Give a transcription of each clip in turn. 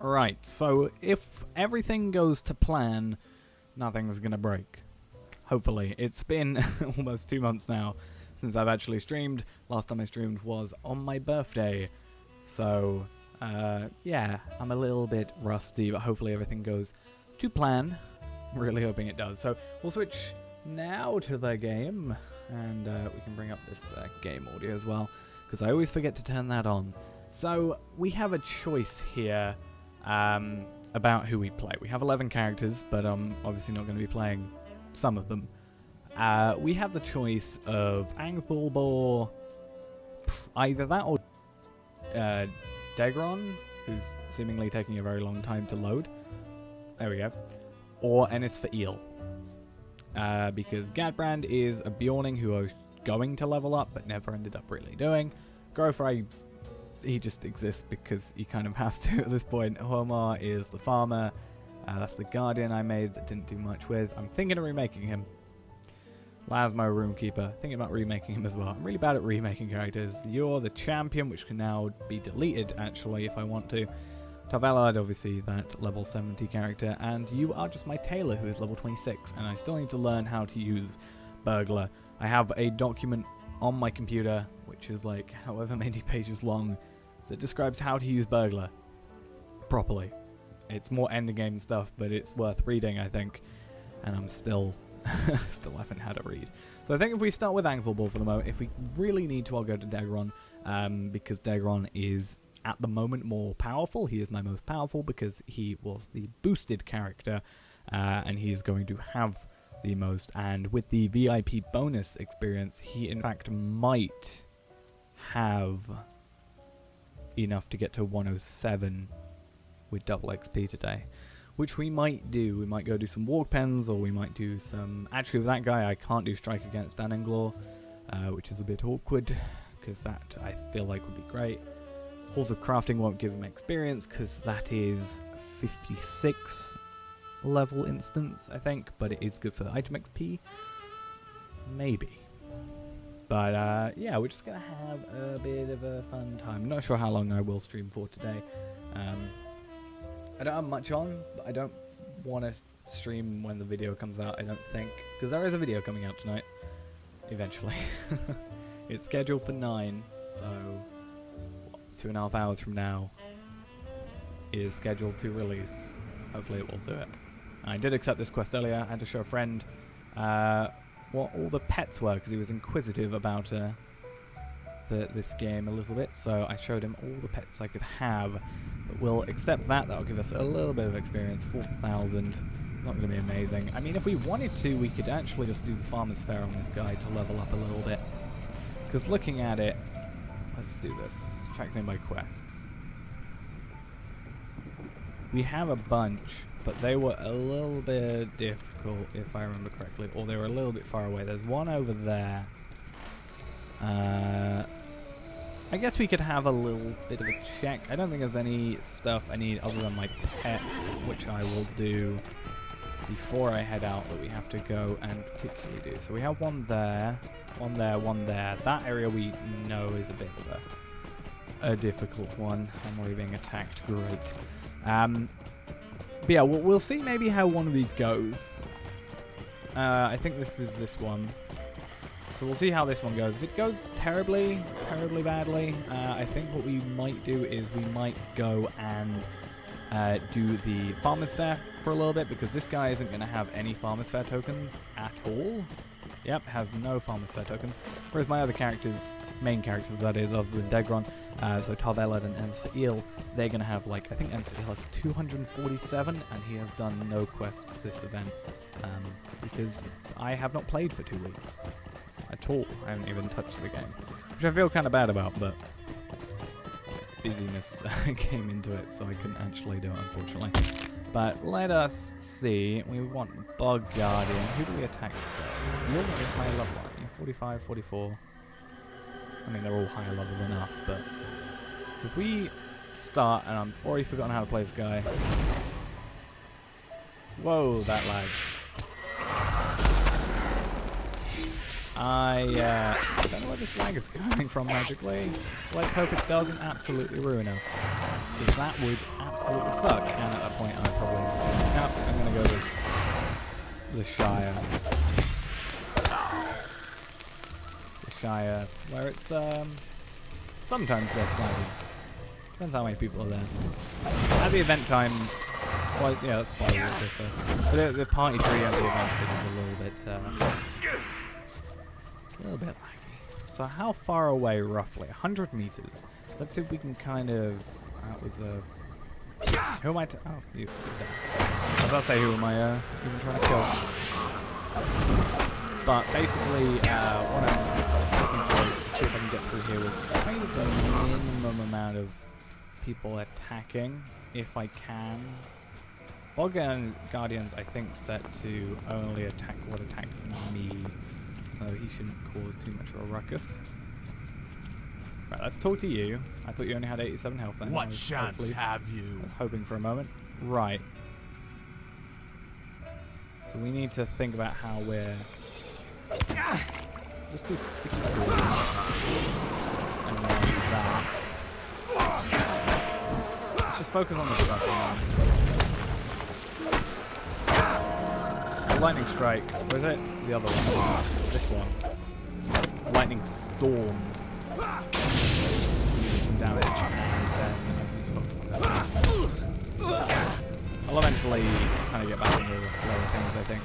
Right, so if everything goes to plan, nothing's gonna break. Hopefully. It's been almost 2 months now since I've actually streamed. Last time I streamed was on my birthday. So, yeah, I'm a little bit rusty, but hopefully everything goes to plan. Really hoping it does. So, we'll switch now to the game, and we can bring up this game audio as well, because I always forget to turn that on. So, we have a choice here about who we play. We have 11 characters, but I'm obviously not going to be playing some of them. We have the choice of Angbor, either that or Degron, who's seemingly taking a very long time to load. There we go. Or Ennis for Eel. Because Gadbrand is a Bjorning who I was going to level up, but never ended up really doing. Growfry, he just exists because he kind of has to at this point. Homar is the farmer. That's the Guardian I made that didn't do much with. I'm thinking of remaking him. Lasmo, Roomkeeper. Thinking about remaking him as well. I'm really bad at remaking characters. You're the Champion, which can now be deleted, actually, if I want to. Tarvelad, obviously, that level 70 character. And you are just my Tailor, who is level 26. And I still need to learn how to use Burglar. I have a document on my computer, which is like however many pages long, that describes how to use Burglar properly. It's more endgame stuff, but it's worth reading, I think. And I'm still haven't had a read. So I think if we start with Angbor for the moment, if we really need to, I'll go to Dagron, because Dagron is at the moment more powerful. He is my most powerful because he was the boosted character, and he is going to have the most. And with the VIP bonus experience, he in fact might have enough to get to 107 with double XP today, which we might do. We might go do some walk pens, or we might do some... Actually, with that guy, I can't do strike against Dananglor, which is a bit awkward, because that I feel like would be great. Halls of Crafting won't give him experience, because that is 56 level instance, I think, but it is good for the item XP. Maybe. But, yeah, we're just going to have a bit of a fun time. Not sure how long I will stream for today. I don't have much on, but I don't want to stream when the video comes out, I don't think. Because there is a video coming out tonight. Eventually. It's scheduled for 9, so... what, 2.5 hours from now is scheduled to release. Hopefully it will do it. I did accept this quest earlier. I had to show a friend what all the pets were, because he was inquisitive about this game a little bit, so I showed him all the pets I could have. But we'll accept that. That'll give us a little bit of experience. 4,000. Not going to be amazing. I mean, if we wanted to, we could actually just do the Farmer's Fair on this guy to level up a little bit. Because looking at it, let's do this. Track them by quests. We have a bunch, but they were a little bit difficult, if I remember correctly, or they were a little bit far away. There's one over there. I guess we could have a little bit of a check. I don't think there's any stuff I need other than my pet, which I will do before I head out, that we have to go and particularly do. So we have one there, one there, one there. That area we know is a bit of a difficult one. I'm already being attacked. Great. But yeah, we'll see maybe how one of these goes. I think this is this one. So we'll see how this one goes. If it goes terribly badly, I think what we might do is we might go and do the Farmer's Fair for a little bit, because this guy isn't going to have any Farmer's Fair tokens at all. Yep, has no Farmer's Fair tokens. Whereas my other characters, main characters that is, other than Degron, so Tarvelad and Ennis for Eel, they're going to have, like, I think Ennis for Eel has 247, and he has done no quests this event, because I have not played for 2 weeks. At all. I haven't even touched the game, which I feel kind of bad about, but busyness came into it, so I couldn't actually do it, unfortunately. But let us see. We want Bog Guardian. Who do we attack first? You're very high level, aren't you? 45, 44. I mean, they're all higher level than us, but... So if we start, and I've already forgotten how to play this guy. Whoa, that lag. I don't know where this lag is coming from magically. Let's hope it doesn't absolutely ruin us. Because that would absolutely suck. And at that point, I probably just think, no, I'm going to go with the Shire. The Shire, where it's, sometimes less laggy. Depends how many people are there. At the event times, well, yeah, that's probably what they say. But the party tree at the events is a little bit laggy. So how far away, roughly? 100 meters. Let's see if we can kind of... That was a... Who am I... Oh, you. I was about to say, who am I even trying to kill? But basically, what I'm looking for is to see if I can get through here with kind of the minimum amount of people attacking, if I can. Bog Guardian's, I think, set to only attack what attacks me, so he shouldn't cause too much of a ruckus. Right, let's talk to you. I thought you only had 87 health then. What chance have you? I was hoping for a moment. Right. So we need to think about how we're... Just do sticky balls. And then that. Let's just focus on the stuff now. Lightning Strike. Where is it? The other one. This one. Lightning Storm. Some damage, and then just focus on this one. I'll eventually kind of get back into the lower things, I think.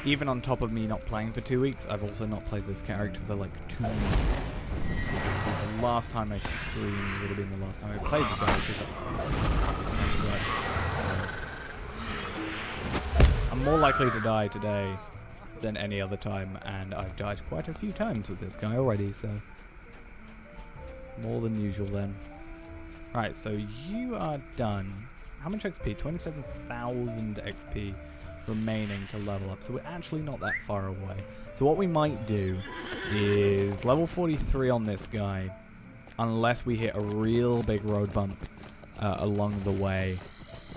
Even on top of me not playing for 2 weeks, I've also not played this character for like 2 months. The last time I streamed would have been the last time I played the guy, because that's I'm more likely to die today than any other time, and I've died quite a few times with this guy already, so more than usual then. Right, so you are done. How much XP? 27,000 XP remaining to level up, so we're actually not that far away. So what we might do is level 43 on this guy, unless we hit a real big road bump along the way,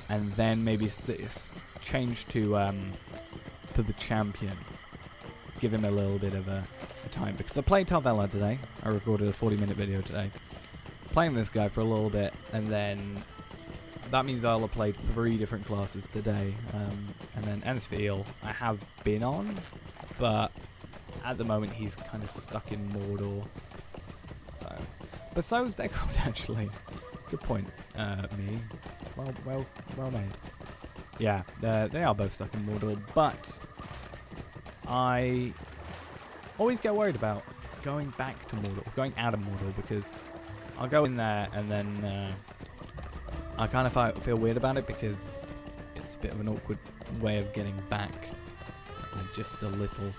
and then maybe change to the champion. Give him a little bit of a time, because I played Tarvella today. I recorded a 40-minute video today. Playing this guy for a little bit, and then that means I'll have played 3 different classes today. And then Enisfiel I have been on, but at the moment he's kind of stuck in Mordor. So, but so is Decode actually. Good point, me. Well made. Yeah, they are both stuck in Mordor, but I always get worried about going back to Mordor, going out of Mordor, because I'll go in there and then I kind of feel weird about it because it's a bit of an awkward way of getting back, just a little.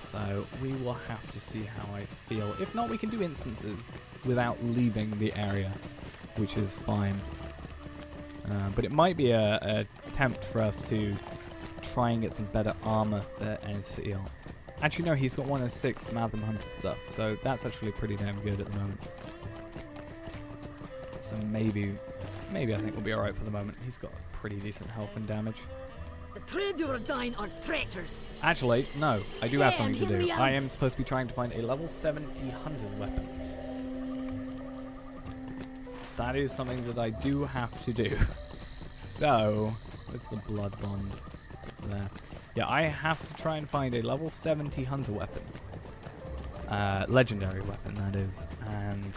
So we will have to see how I feel. If not, we can do instances without leaving the area, which is fine. But it might be a attempt for us to try and get some better armor for Enisfiel. Actually, no, he's got 106 Matham Hunter stuff, so that's actually pretty damn good at the moment. So maybe I think we'll be alright for the moment. He's got pretty decent health and damage. The Praetor are traitors. Actually, no, I do have something to Hear do. me out. I am supposed to be trying to find a level 70 hunter's weapon. That is something that I do have to do. So, where's the blood bond? There. Yeah, I have to try and find a level 70 hunter weapon. Legendary weapon, that is. And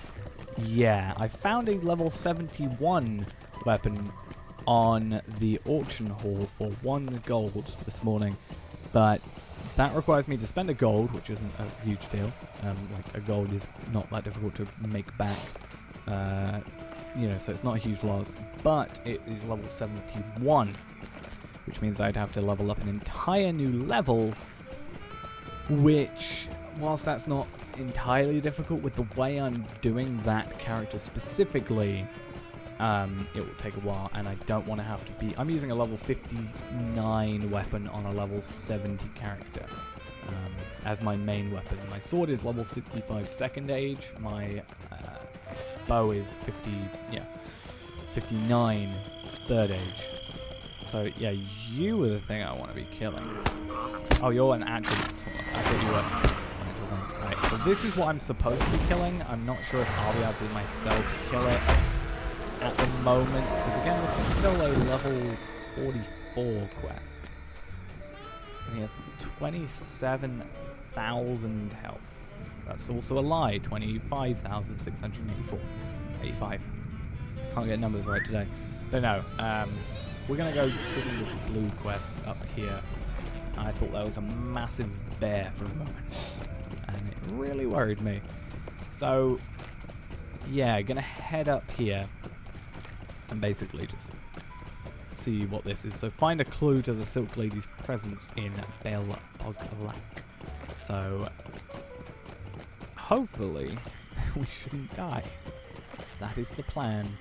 yeah, I found a level 71 weapon on the auction hall for 1 gold this morning, but that requires me to spend a gold, which isn't a huge deal. Like a gold is not that difficult to make back, you know, so it's not a huge loss. But it is level 71, which means I'd have to level up an entire new level, which, whilst that's not entirely difficult, with the way I'm doing that character specifically, it will take a while, and I don't want to have to be... I'm using a level 59 weapon on a level 70 character as my main weapon. My sword is level 65 second age, my bow is 59 third age. So, yeah, you were the thing I want to be killing. Oh, you're an actual... I thought you were an actual thing. Right, so this is what I'm supposed to be killing. I'm not sure if I'll be able to myself kill it at the moment. Because again, this is still a level 44 quest. And he has 27,000 health. That's also a lie. 25,684. 85. Can't get numbers right today. But no, we're going to go see this blue quest up here. I thought that was a massive bear for a moment. And it really worried me. So, yeah, going to head up here. And basically just see what this is. So find a clue to the Silk Lady's presence in Bel Boglac. So, hopefully, we shouldn't die. That is the plan.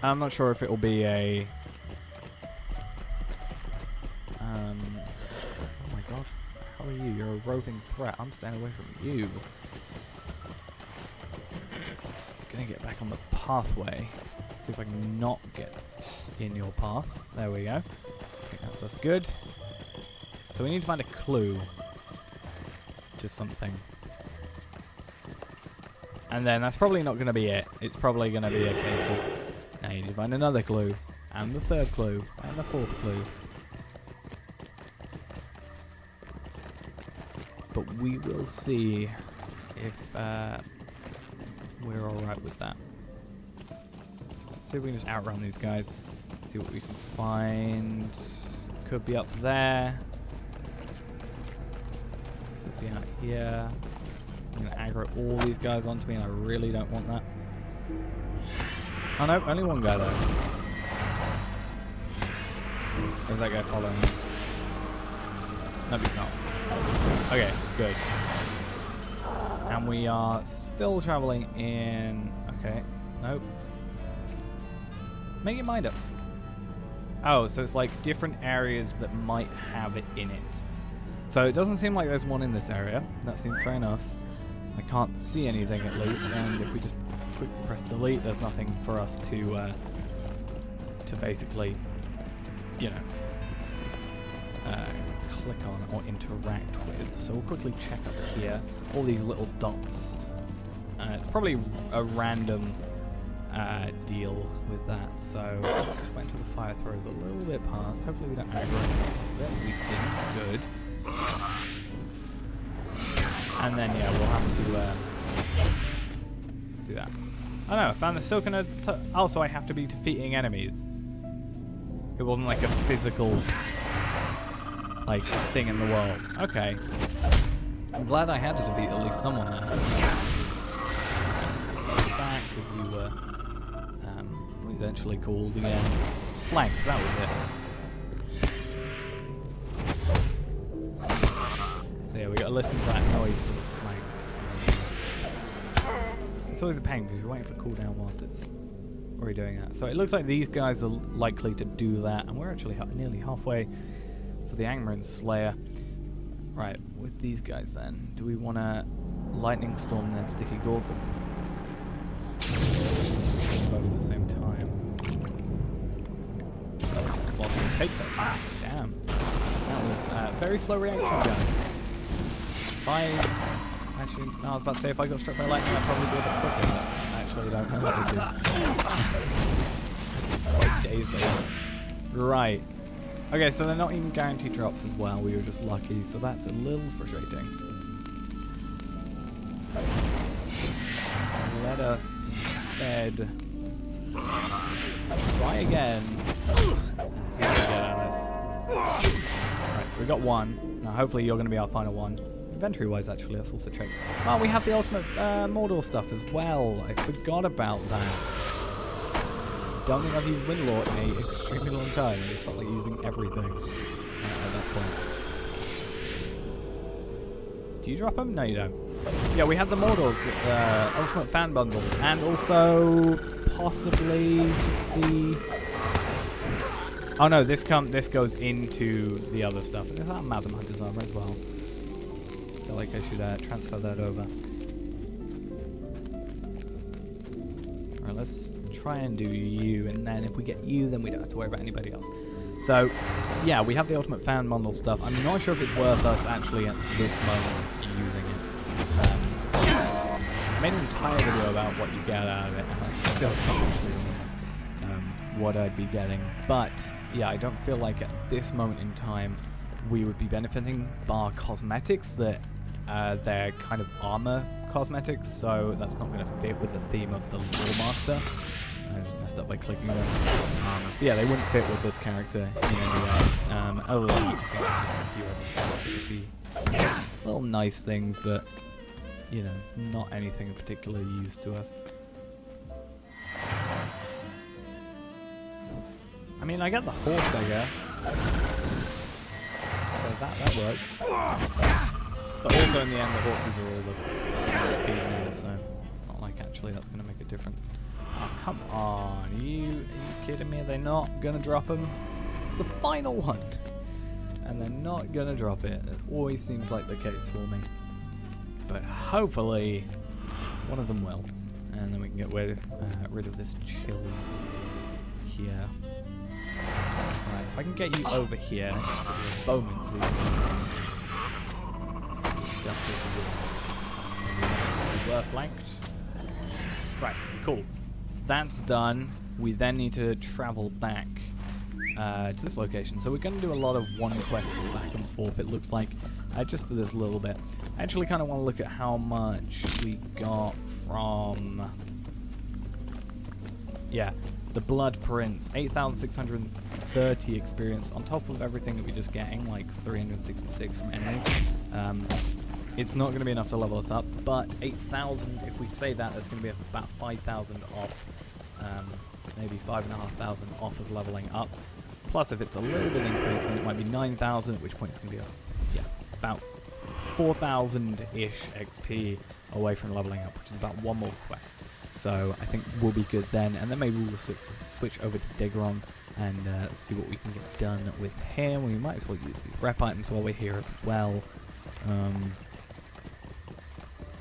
I'm not sure if it will be a... oh my god. How are you? You're a roving threat. I'm staying away from you. Gonna get back on the pathway. See if I can not get in your path. There we go. I think that's good. So we need to find a clue. Just something. And then that's probably not going to be it. It's probably going to be a case of... Now you need to find another clue. And the third clue. And the fourth clue. But we will see if we're alright with that. Let's see if we can just outrun these guys. See what we can find. Could be up there. Could be out here. I'm going to aggro all these guys onto me and I really don't want that. Oh no, only one guy though. Or is that guy following me? No, he's not. Okay, good. And we are still traveling in... Okay, nope. Make your mind up. Oh, so it's like different areas that might have it in it. So it doesn't seem like there's one in this area. That seems fair enough. I can't see anything at least, and if we just quickly press delete, there's nothing for us to basically, you know, click on or interact with. So we'll quickly check up here. All these little dots. It's probably a random deal with that. So let's just wait until the fire throws a little bit past. Hopefully we don't aggro it. We didn't. Good. And then, yeah, we'll have to do that. Oh no, I found the silk and also I have to be defeating enemies. It wasn't like a physical, like, thing in the world. Okay. I'm glad I had to defeat at least someone there. Stay back, because you were, what is actually called again? Flank, that was it. So yeah, we gotta listen to that noise for the flank. It's always a pain because you're waiting for cooldown whilst it's already doing that. So it looks like these guys are likely to do that, and we're actually nearly halfway for the Angmar Slayer. Right, with these guys then, do we want to Lightning Storm then Sticky Gorgon? Both at the same time. Whilst we take them. Ah, damn. That was very slow reaction, guys. Actually, no, I was about to say if I got struck by lightning, I'd probably do it a bit quicker, but I actually don't know what to do. Days later. Right. Okay, so they're not even guaranteed drops as well. We were just lucky, so that's a little frustrating. Let us instead try again and see if we get out of this. Right, so we got one. Now, hopefully, you're going to be our final one. Inventory-wise, actually, let's also check. Oh, we have the ultimate Mordor stuff as well. I forgot about that. Don't think I've used Windlore in an extremely long time. I just felt like using everything at that point. Do you drop them? No, you don't. Yeah, we have the Mordor ultimate fan bundle, and also possibly just the. Oh no, this goes into the other stuff. There's that Madam Hunter's armor as well. I feel like I should transfer that over. Alright, let's try and do you, and then if we get you, then we don't have to worry about anybody else. So, yeah, we have the ultimate fan bundle stuff. I'm not sure if it's worth us actually at this moment using it. I made an entire video about what you get out of it, and I still don't actually know what I'd be getting. But, yeah, I don't feel like at this moment in time we would be benefiting bar cosmetics that they're kind of armor cosmetics, so that's not going to fit with the theme of the Loremaster. I just messed up by clicking them. Yeah, they wouldn't fit with this character in any way. Other than that, just a few other things that could be little nice things, but you know, not anything of particular use to us. I mean, I get the horse, I guess. So that works. But also in the end, the horses are all the same speed now, so it's not like actually that's going to make a difference. Oh, come on. Are you kidding me? Are they not going to drop them? The final one. And they're not going to drop it. It always seems like the case for me. But hopefully, one of them will. And then we can get rid of this chill here. Right, if I can get you over here, Bowman too. We were flanked. Right, cool. That's done. We then need to travel back to this location. So we're going to do a lot of one quest back and forth, it looks like, just for this little bit. I actually kind of want to look at how much we got from... Yeah, the Blood Prince. 8,630 experience on top of everything that we're just getting, like 366 from enemies. It's not going to be enough to level us up, but 8,000, if we say that, that's going to be about 5,000 off, maybe 5,500 off of leveling up. Plus, if it's a little bit increasing, it might be 9,000, at which point it's going to be, about 4,000-ish XP away from leveling up, which is about one more quest. So I think we'll be good then, and then maybe we'll switch over to Digron and see what we can get done with him. We might as well use these rep items while we're here as well.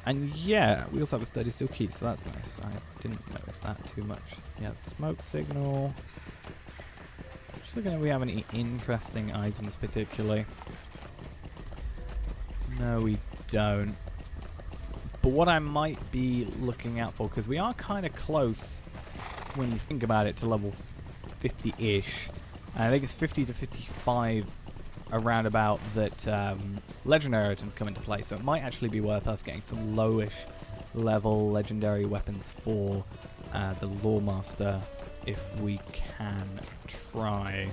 And yeah, we also have a Steady Steel key, so that's nice. I didn't notice that too much. Yeah, smoke signal. Just looking if we have any interesting items particularly. No, we don't. But what I might be looking out for, because we are kind of close when you think about it to level 50-ish. I think it's 50 to 55 around about that legendary items come into play, so it might actually be worth us getting some lowish level legendary weapons for the Loremaster if we can try.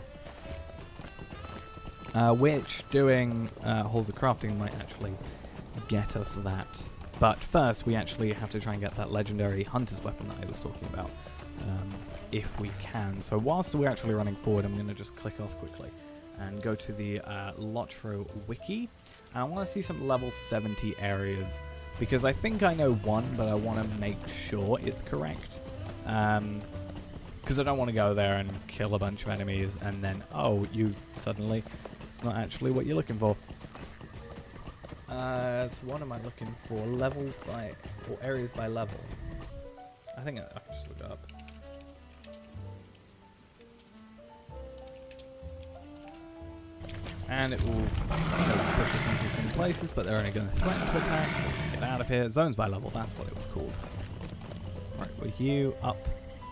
Which doing Halls of Crafting might actually get us that. But first we actually have to try and get that legendary hunter's weapon that I was talking about, if we can. So whilst we're actually running forward, I'm going to just click off quickly and go to the Lotro wiki. And I want to see some level 70 areas, because I think I know one, but I want to make sure it's correct. Because I don't want to go there and kill a bunch of enemies and then, oh, you suddenly, it's not actually what you're looking for. So what am I looking for? Levels by, or areas by level. I think I can just look it up. And it will push us into some places, but they're only going to threaten to attack. Get out of here. Zones by level, that's what it was called. Right, were you up?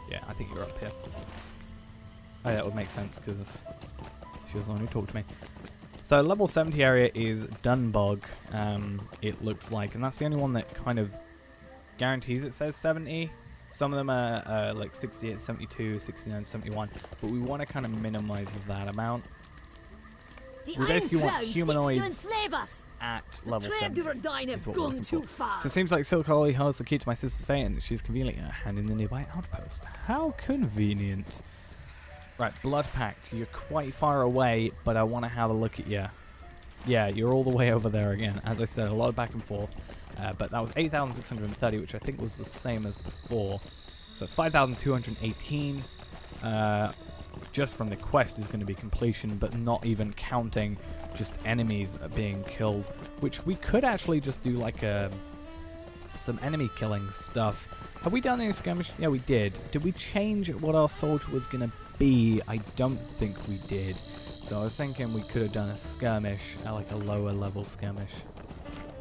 Yeah, I think you're up here. Oh, yeah, that would make sense, because she was the one who talked to me. So level 70 area is Dunbog, it looks like, and that's the only one that kind of guarantees it says 70. Some of them are like 68, 72, 69, 71, but we want to kind of minimize that amount. We basically want humanoids at level 70. Is what we're looking for. So it seems like Silk Holly holds the key to my sister's fate, and she's conveniently in her hand in the nearby outpost. How convenient. Right, Blood Pact. You're quite far away, but I want to have a look at you. Yeah, you're all the way over there again. As I said, a lot of back and forth. But that was 8,630, which I think was the same as before. So that's 5,218. Just from the quest is going to be completion, but not even counting just enemies being killed, which we could actually just do like some enemy killing stuff Have we done any skirmish? Yeah, we did. Did we change what our soldier was going to be? I don't think we did. So I was thinking we could have done a skirmish, like a lower level skirmish.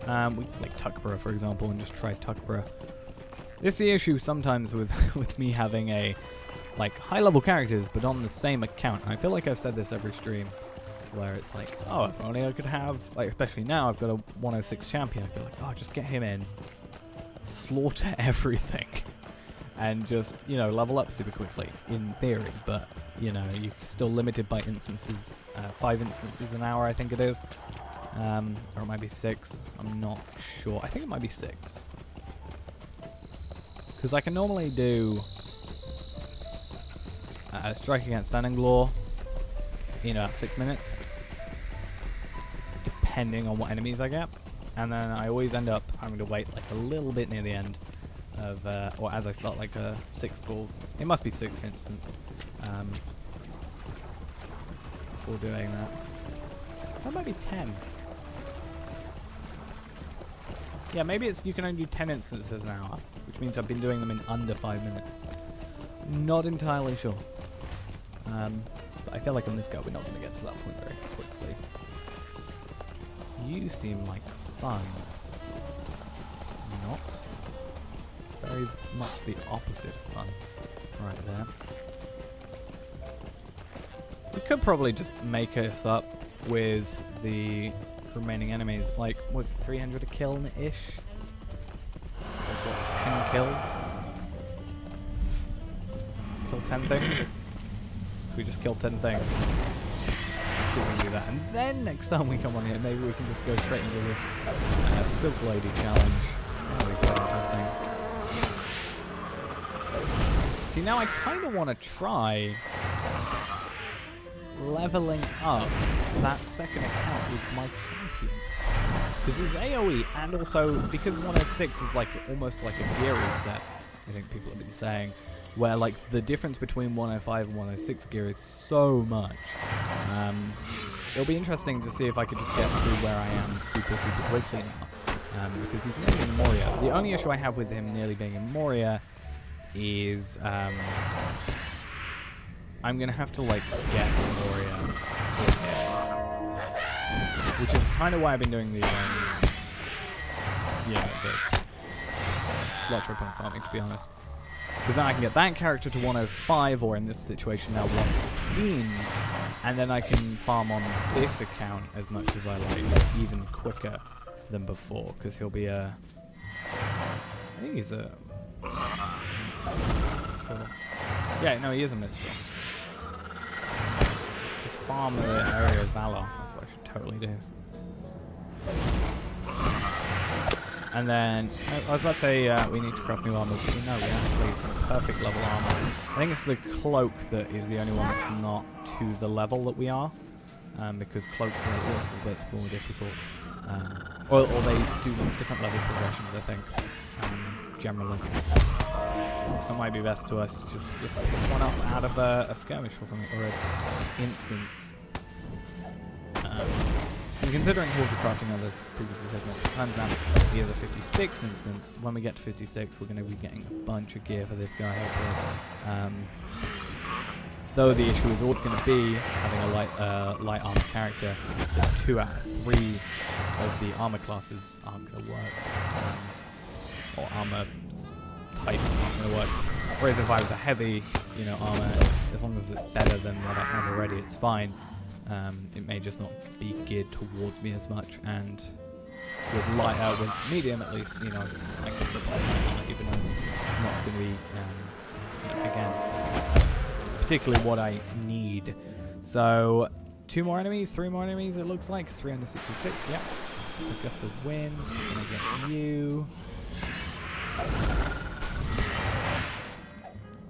Like Tuckborough, for example, and just tried Tuckborough. This is the issue sometimes with with me having like high level characters, but on the same account. I feel like I've said this every stream, where it's like, oh, if only I could have, like, especially now I've got a 106 champion. I feel like, oh, just get him in, slaughter everything, and just, you know, level up super quickly, in theory. But, you know, you're still limited by instances, 5 instances an hour, I think it is. Or it might be 6, I'm not sure. I think it might be 6. Because I can normally do strike against Venanglaw in about 6 minutes, depending on what enemies I get. And then I always end up having to wait like a little bit near the end of, or as I start like a 6th full, it must be 6th instance, before doing that. That might be 10. Yeah, maybe it's you can only do 10 instances an hour, which means I've been doing them in under 5 minutes. Not entirely sure. But I feel like on this go we're not going to get to that point very quickly. You seem like fun. Not. Very much the opposite of fun. Right there. We could probably just make us up with the remaining enemies. Like, what's it, 300 a kill-ish? So that's what, 10 kills? Kill 10 things? We just kill 10 things. Let's see if we can do that. And then next time we come on here, maybe we can just go straight into this Silk Lady challenge. That would be quite interesting. See, now I kind of want to try leveling up that second account with my champion. Because his AoE, and also because 106 is like almost like a gear reset, I think people have been saying, where like the difference between 105 and 106 gear is so much. It'll be interesting to see if I could just get through where I am super quickly now. Because he's nearly in Moria. The only issue I have with him nearly being in Moria is I'm gonna have to like get Moria in here. Which is kind of why I've been doing the slot trip and farming, to be honest. Because then I can get that character to 105, or in this situation now 115, and then I can farm on this account as much as I like, even quicker than before, because he'll be a... I think he's a... Yeah, no, he is a minstrel. Just farm the area of Valor, that's what I should totally do. And then, I was about to say we need to craft new armor, but no, we actually have perfect level armor. I think it's the cloak that is the only one that's not to the level that we are, because cloaks are a little bit more difficult. Or they do different level progressions, I think, generally. So it might be best to us just pick one up out of a skirmish or something, or an instance. And considering Hordes crafting others previously said multiple times now, he has a 56 instance. When we get to 56, we're going to be getting a bunch of gear for this guy, hopefully. Though the issue is always going to be having a light armor character. 2 out of 3 of the armor classes aren't going to work. Or armor types aren't going to work. Whereas if I was a heavy, armor, as long as it's better than what I have already, it's fine. It may just not be geared towards me as much, and with lighter, with medium at least, I can still play light, even though it's not going to be, again, particularly what I need. So, 2 more enemies, 3 more enemies, it looks like. 366, yeah. So just a win. Just going to get you.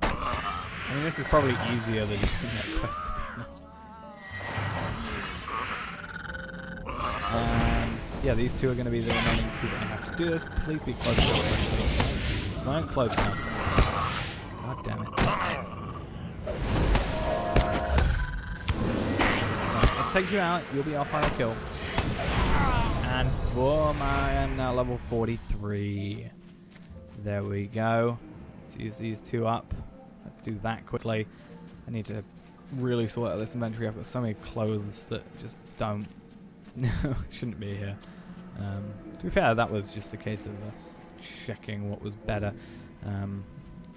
I mean, this is probably easier than doing that quest, to be honest. And yeah, these 2 are going to be the remaining 2 that I have to do this. Please be close enough. Not close enough. God damn it. Right, let's take you out. You'll be our final kill. And boom, I am now level 43. There we go. Let's use these 2 up. Let's do that quickly. I need to really sort out this inventory. I've got so many clothes that just don't... shouldn't be here. To be fair, that was just a case of us checking what was better.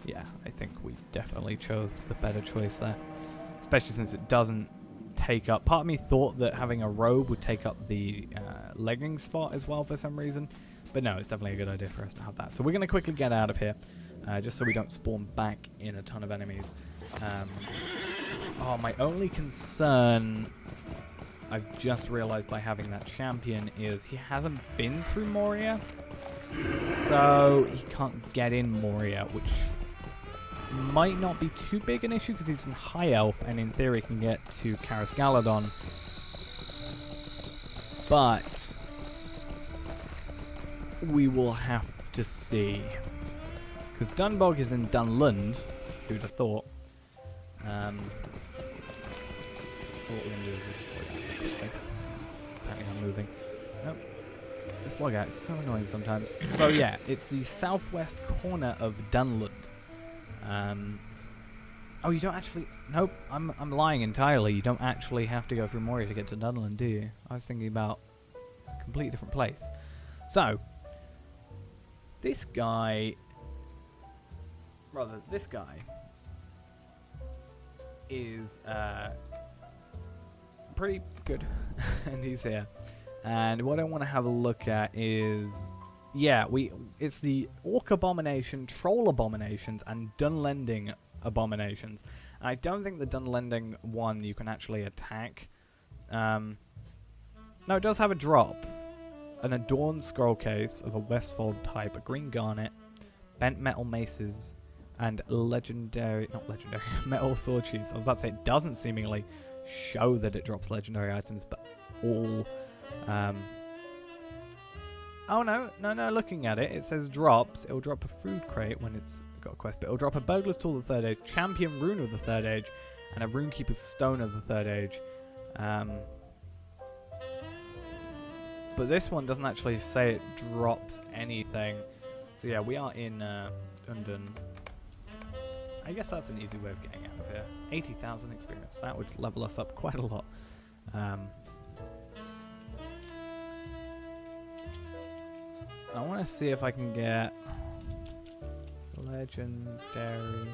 Yeah, I think we definitely chose the better choice there. Especially since it doesn't take up... Part of me thought that having a robe would take up the legging spot as well for some reason. But no, it's definitely a good idea for us to have that. So we're going to quickly get out of here. Just so we don't spawn back in a ton of enemies. Oh, my only concern... I've just realized by having that champion is he hasn't been through Moria. So he can't get in Moria, which might not be too big an issue because he's a high elf and in theory can get to Karis Galadon. But we will have to see. Because Dunbog is in Dunlund, who'd have thought. So what we're going to do is we'll just log out. Apparently I'm moving. Nope. Let's log out. It's so annoying sometimes. So yeah, it's the southwest corner of Dunlund. Oh, you don't actually... Nope, I'm lying entirely. You don't actually have to go through Moria to get to Dunlund, do you? I was thinking about a completely different place. So, this guy... Rather, this guy is pretty good, and he's here. And what I want to have a look at is... Yeah, it's the Orc Abomination, Troll Abominations, and Dunlending Abominations. And I don't think the Dunlending one you can actually attack. No, it does have a drop. An Adorned Scroll Case of a Westfold type, a Green Garnet, Bent Metal Maces, and legendary... Not legendary, Metal Sword Sheaths. I was about to say it doesn't seemingly show that it drops legendary items, but all... Oh, no, looking at it, it says drops. It'll drop a food crate when it's got a quest, but it'll drop a Burglar's Tool of the 3rd Age, Champion Rune of the 3rd Age, and a Runekeeper's Stone of the 3rd Age. But this one doesn't actually say it drops anything. So yeah, we are in London. I guess that's an easy way of getting out of here. 80,000 experience. That would level us up quite a lot. I want to see if I can get legendary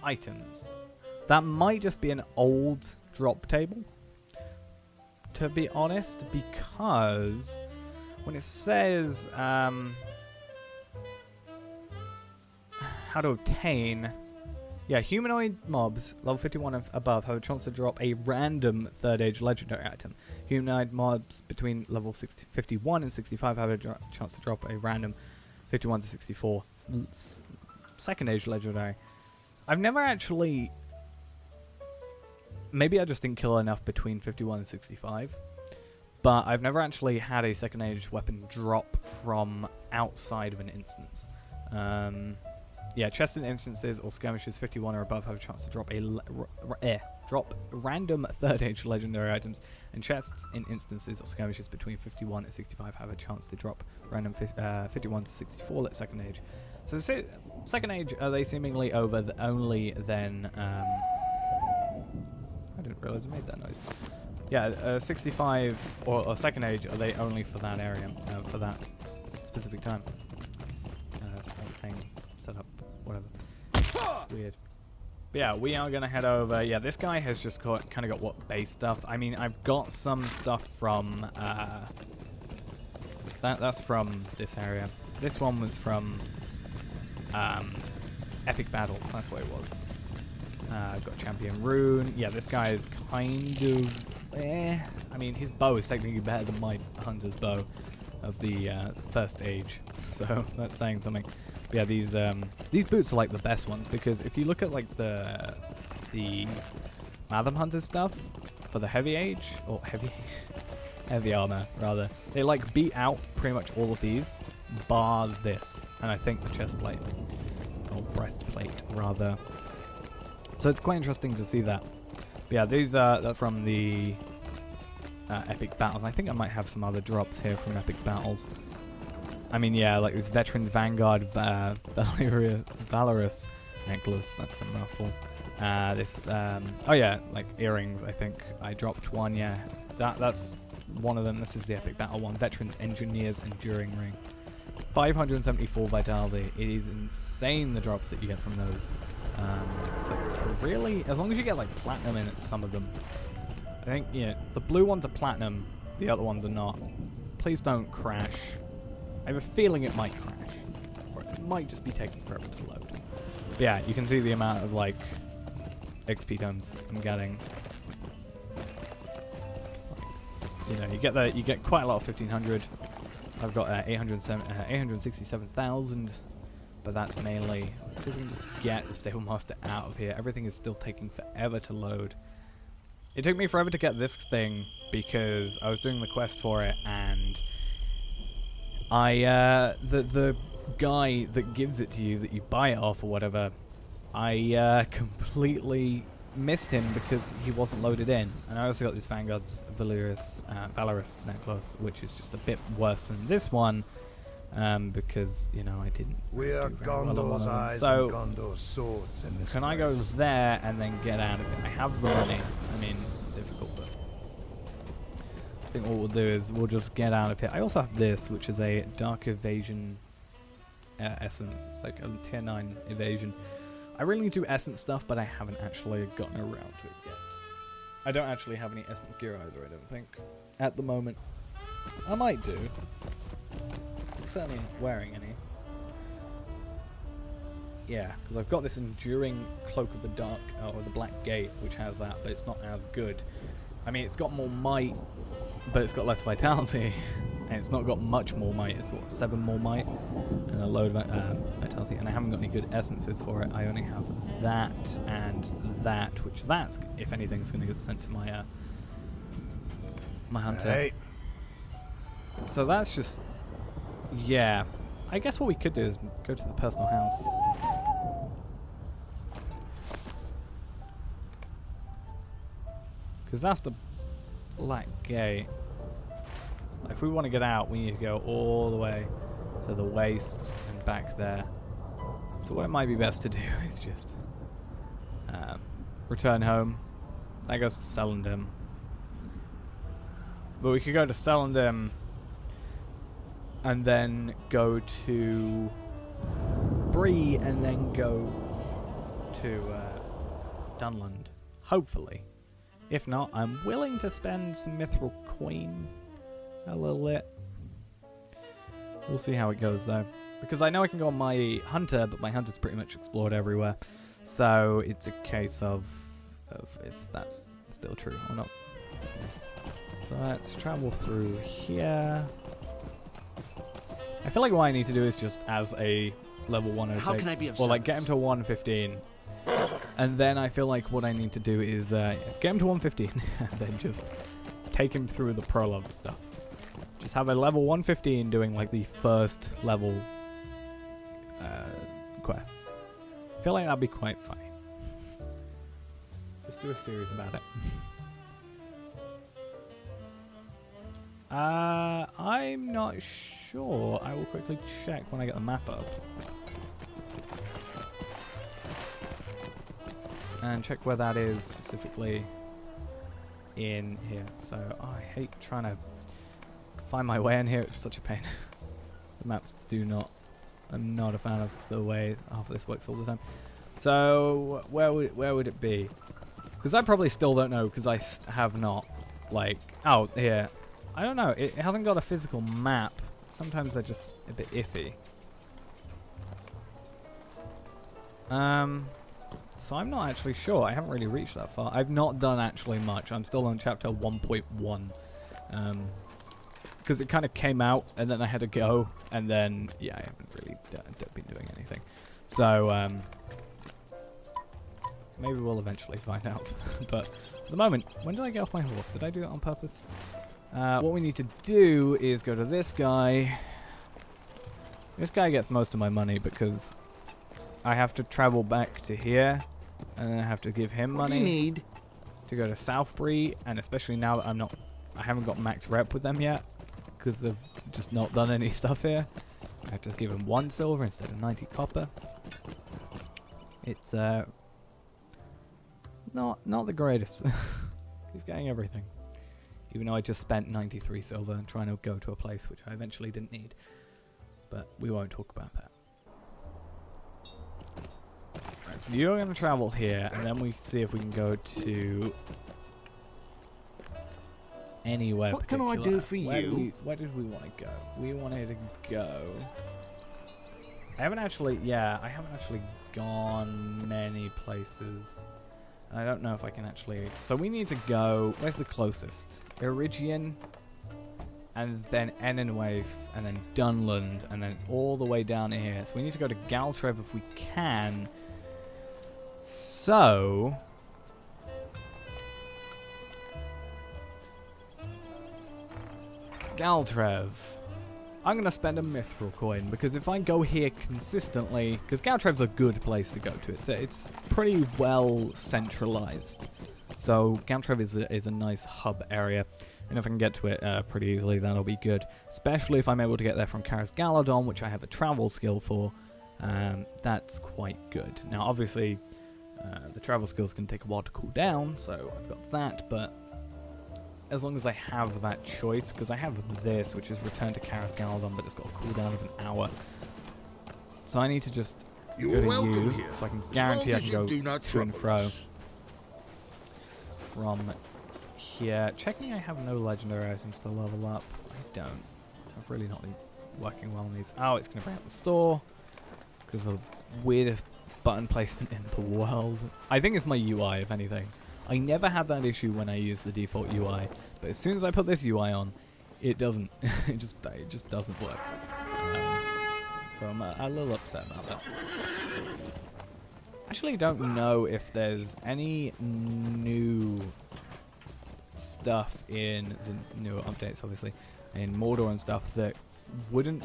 items. That might just be an old drop table, to be honest, because when it says how to obtain... Yeah, humanoid mobs, level 51 and above, have a chance to drop a random 3rd Age legendary item. Humanoid mobs between level 51 and 65 have a chance to drop a random 51 to 64 2nd Age legendary. I've never actually... Maybe I just didn't kill enough between 51 and 65. But I've never actually had a 2nd Age weapon drop from outside of an instance. Yeah, chests in instances or skirmishes 51 or above have a chance to drop drop random 3rd Age legendary items, and chests in instances or skirmishes between 51 and 65 have a chance to drop random 51 to 64 at 2nd Age. So the 2nd Age, are they seemingly over only then... I didn't realise I made that noise. Yeah, 65 or 2nd Age, are they only for that area, for that specific time? Thing set up. Whatever. It's weird. But yeah, we are going to head over. Yeah, this guy has just kind of got what base stuff. I mean, I've got some stuff from... that's from this area. This one was from Epic Battles. That's what it was. I've got Champion Rune. Yeah, this guy is kind of... I mean, his bow is technically better than my hunter's bow of the 1st Age. So that's saying something. Yeah, these boots are like the best ones, because if you look at like the Matham Hunter stuff for the heavy armor rather, they like beat out pretty much all of these, bar this, and I think the chest plate or breastplate rather. So it's quite interesting to see that. But yeah, these that's from the Epic Battles. I think I might have some other drops here from Epic Battles. I mean, yeah, like this Veteran Vanguard Valorous necklace. That's a mouthful. This, oh yeah, like earrings. I think I dropped one. Yeah, that's one of them. This is the epic battle one. Veterans Engineers Enduring Ring. 574 vitality. It is insane the drops that you get from those. But really, as long as you get like platinum in some of them. I think, yeah, the blue ones are platinum, the other ones are not. Please don't crash. I have a feeling it might crash. Or it might just be taking forever to load. But yeah, you can see the amount of like XP tomes I'm getting. You know, you get quite a lot of 1500. I've got 867,000, but that's mainly. Let's see if we can just get the Stable Master out of here. Everything is still taking forever to load. It took me forever to get this thing because I was doing the quest for it, and the guy that gives it to you, that you buy it off or whatever, I completely missed him because he wasn't loaded in. And I also got this Vanguard's Valorous necklace, which is just a bit worse than this one, because, you know, I didn't. We are Gondor's eyes so, and Gondor's swords in this can I go there and then get out of it? I have the money. I mean, it's difficult, but I think what we'll do is we'll just get out of here. I also have this, which is a Dark Evasion essence. It's like a tier 9 evasion. I really need to do essence stuff, but I haven't actually gotten around to it yet. I don't actually have any essence gear either, I don't think. At the moment. I might do. I'm certainly not wearing any. Yeah, because I've got this Enduring Cloak of the Dark, or the Black Gate, which has that, but it's not as good. I mean, it's got more might, but it's got less vitality. And it's not got much more might. It's what, 7 more might and a load of vitality. And I haven't got any good essences for it. I only have that and that, which that's, if anything, is going to get sent to my my hunter. Hey. So that's just, yeah. I guess what we could do is go to the personal house. Because that's the Black Gate. If we want to get out, we need to go all the way to the wastes and back there. So what it might be best to do is just return home. That goes to Celondim. But we could go to Celondim and then go to Bree and then go to Dunland. Hopefully. If not, I'm willing to spend some Mithril Coin a little bit. We'll see how it goes though, because I know I can go on my hunter, but my hunter's pretty much explored everywhere, so it's a case of if that's still true or not. So let's travel through here. I feel like what I need to do is just as a level 106, How can I be of or like get him service? to 115, and then I feel like what I need to do is get him to 115 and then just take him through the prologue stuff. Just have a level 115 doing like the first level quests. I feel like that'd be quite funny. Just do a series about it. I'm not sure. I will quickly check when I get the map up. And check where that is specifically in here. So, I hate trying to find my way in here. It's such a pain. The maps do not. I'm not a fan of the way half of this works all the time. So where would it be? Because I probably still don't know, because I have not like here. I don't know. It hasn't got a physical map. Sometimes they're just a bit iffy. So I'm not actually sure. I haven't really reached that far. I've not done actually much. I'm still on chapter 1.1. Because it kind of came out and then I had to go, and then yeah, I haven't really been doing anything. So maybe we'll eventually find out. But for the moment, when did I get off my horse? Did I do that on purpose? What we need to do is go to this guy. This guy gets most of my money because I have to travel back to here, and then I have to give him money need? to go to Southbury, and especially now that I haven't got max rep with them yet, because they've just not done any stuff here. I have to give him 1 silver instead of 90 copper. It's not the greatest. He's getting everything. Even though I just spent 93 silver trying to go to a place which I eventually didn't need. But we won't talk about that. Right, so you're going to travel here, and then we see if we can go to anywhere. What can I do for you? Where did we want to go? We wanted to go. I haven't actually gone many places. And I don't know if I can actually. So we need to go. Where's the closest? Irigian, and then Enenwaith, and then Dunland, and then it's all the way down here. So we need to go to Galtrev if we can. So Galtrev. I'm going to spend a mithril coin, because if I go here consistently, because Galtrev's a good place to go to. It's pretty well centralized. So Galtrev is a nice hub area, and if I can get to it pretty easily, that'll be good. Especially if I'm able to get there from Karas Galadon, which I have a travel skill for. That's quite good. Now, obviously, the travel skills can take a while to cool down, so I've got that, but as long as I have that choice, because I have this, which is Return to Karas Galadon, but it's got a cooldown of an hour. So I need to just go to you, so I can guarantee I can go to and fro from here. Checking I have no legendary items to level up. I don't. I've really not been working well on these. Oh, it's going to bring up the store, because of the weirdest button placement in the world. I think it's my UI, if anything. I never had that issue when I use the default UI, but as soon as I put this UI on, it doesn't. it just doesn't work. So I'm a little upset about that. Actually, don't know if there's any new stuff in the newer updates, obviously, in Mordor and stuff that wouldn't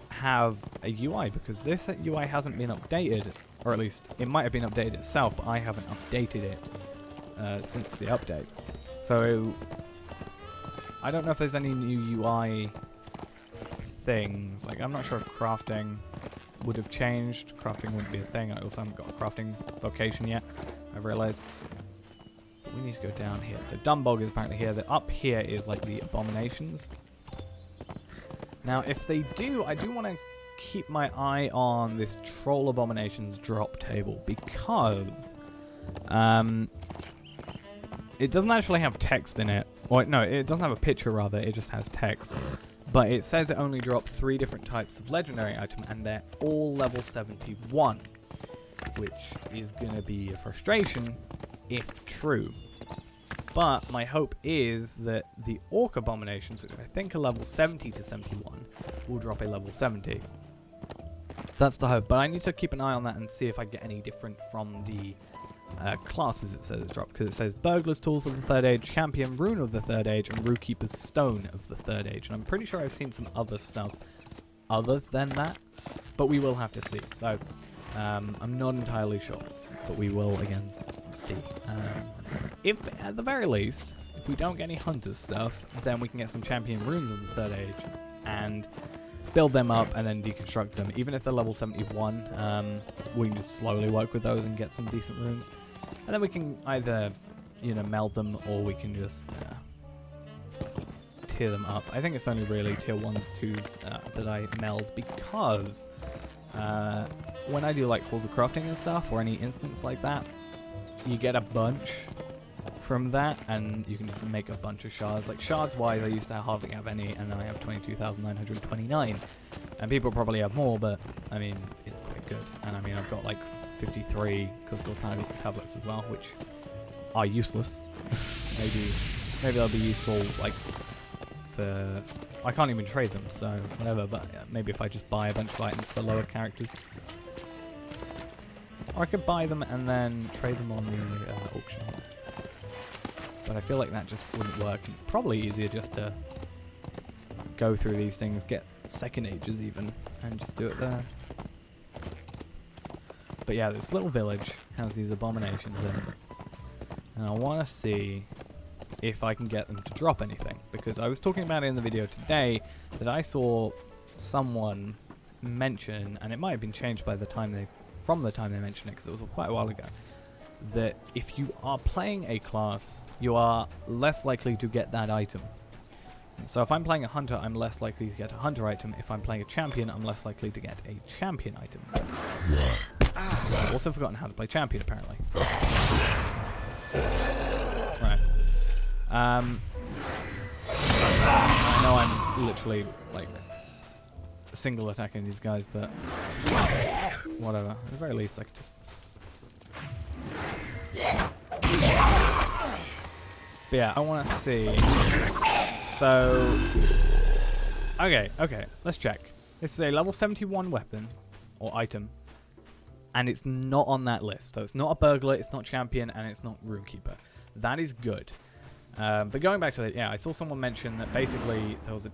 have a UI, because this UI hasn't been updated, or at least it might have been updated itself, but I haven't updated it since the update. So I don't know if there's any new UI things. Like, I'm not sure if crafting would have changed. Crafting wouldn't be a thing. I also haven't got a crafting vocation yet, I've realized. But we need to go down here. So Dunbog is apparently here. Up here is like the abominations. Now, if they do, I do want to keep my eye on this Troll Abominations drop table, because it doesn't actually have text in it. Or, no, it doesn't have a picture, rather. It just has text. But it says it only drops 3 different types of legendary item, and they're all level 71, which is going to be a frustration if true. But my hope is that the Orc Abominations, which I think are level 70 to 71, will drop a level 70. That's the hope. But I need to keep an eye on that and see if I get any different from the classes it says it's dropped. Because it says Burglar's Tools of the 3rd Age, Champion Rune of the 3rd Age, and Runekeeper's Stone of the 3rd Age. And I'm pretty sure I've seen some other stuff other than that. But we will have to see. So I'm not entirely sure. But we will, again, see. If, at the very least, if we don't get any Hunter's stuff, then we can get some Champion Runes of the 3rd Age and build them up and then deconstruct them. Even if they're level 71, we can just slowly work with those and get some decent runes. And then we can either, you know, meld them, or we can just tier them up. I think it's only really tier 1s, 2s that I meld, because when I do like Halls of Crafting and stuff, or any instance like that, you get a bunch from that, and you can just make a bunch of shards. Like, shards wise, I used to hardly have any, and then I have 22,929. And people probably have more, but I mean, it's quite good. And I mean, I've got like 53 Cuscal tablets as well, which are useless. maybe they'll be useful, like, for... I can't even trade them, so whatever, but maybe if I just buy a bunch of items for lower characters. Or I could buy them and then trade them on the auction. But I feel like that just wouldn't work. Probably easier just to go through these things, get second ages even, and just do it there. But yeah, this little village has these abominations in it. And I want to see if I can get them to drop anything. Because I was talking about it in the video today, that I saw someone mention, and it might have been changed by the time from the time they mentioned it, because it was quite a while ago, that if you are playing a class, you are less likely to get that item. So if I'm playing a hunter, I'm less likely to get a hunter item. If I'm playing a champion, I'm less likely to get a champion item. I've also forgotten how to play champion, apparently. Right. I know I'm literally, like, single attacking these guys, but whatever. At the very least, I could just... But yeah, I want to see... So... Okay, let's check. This is a level 71 weapon, or item, and it's not on that list. So it's not a burglar, it's not champion, and it's not runekeeper. That is good. But going back to it, yeah, I saw someone mention that basically there's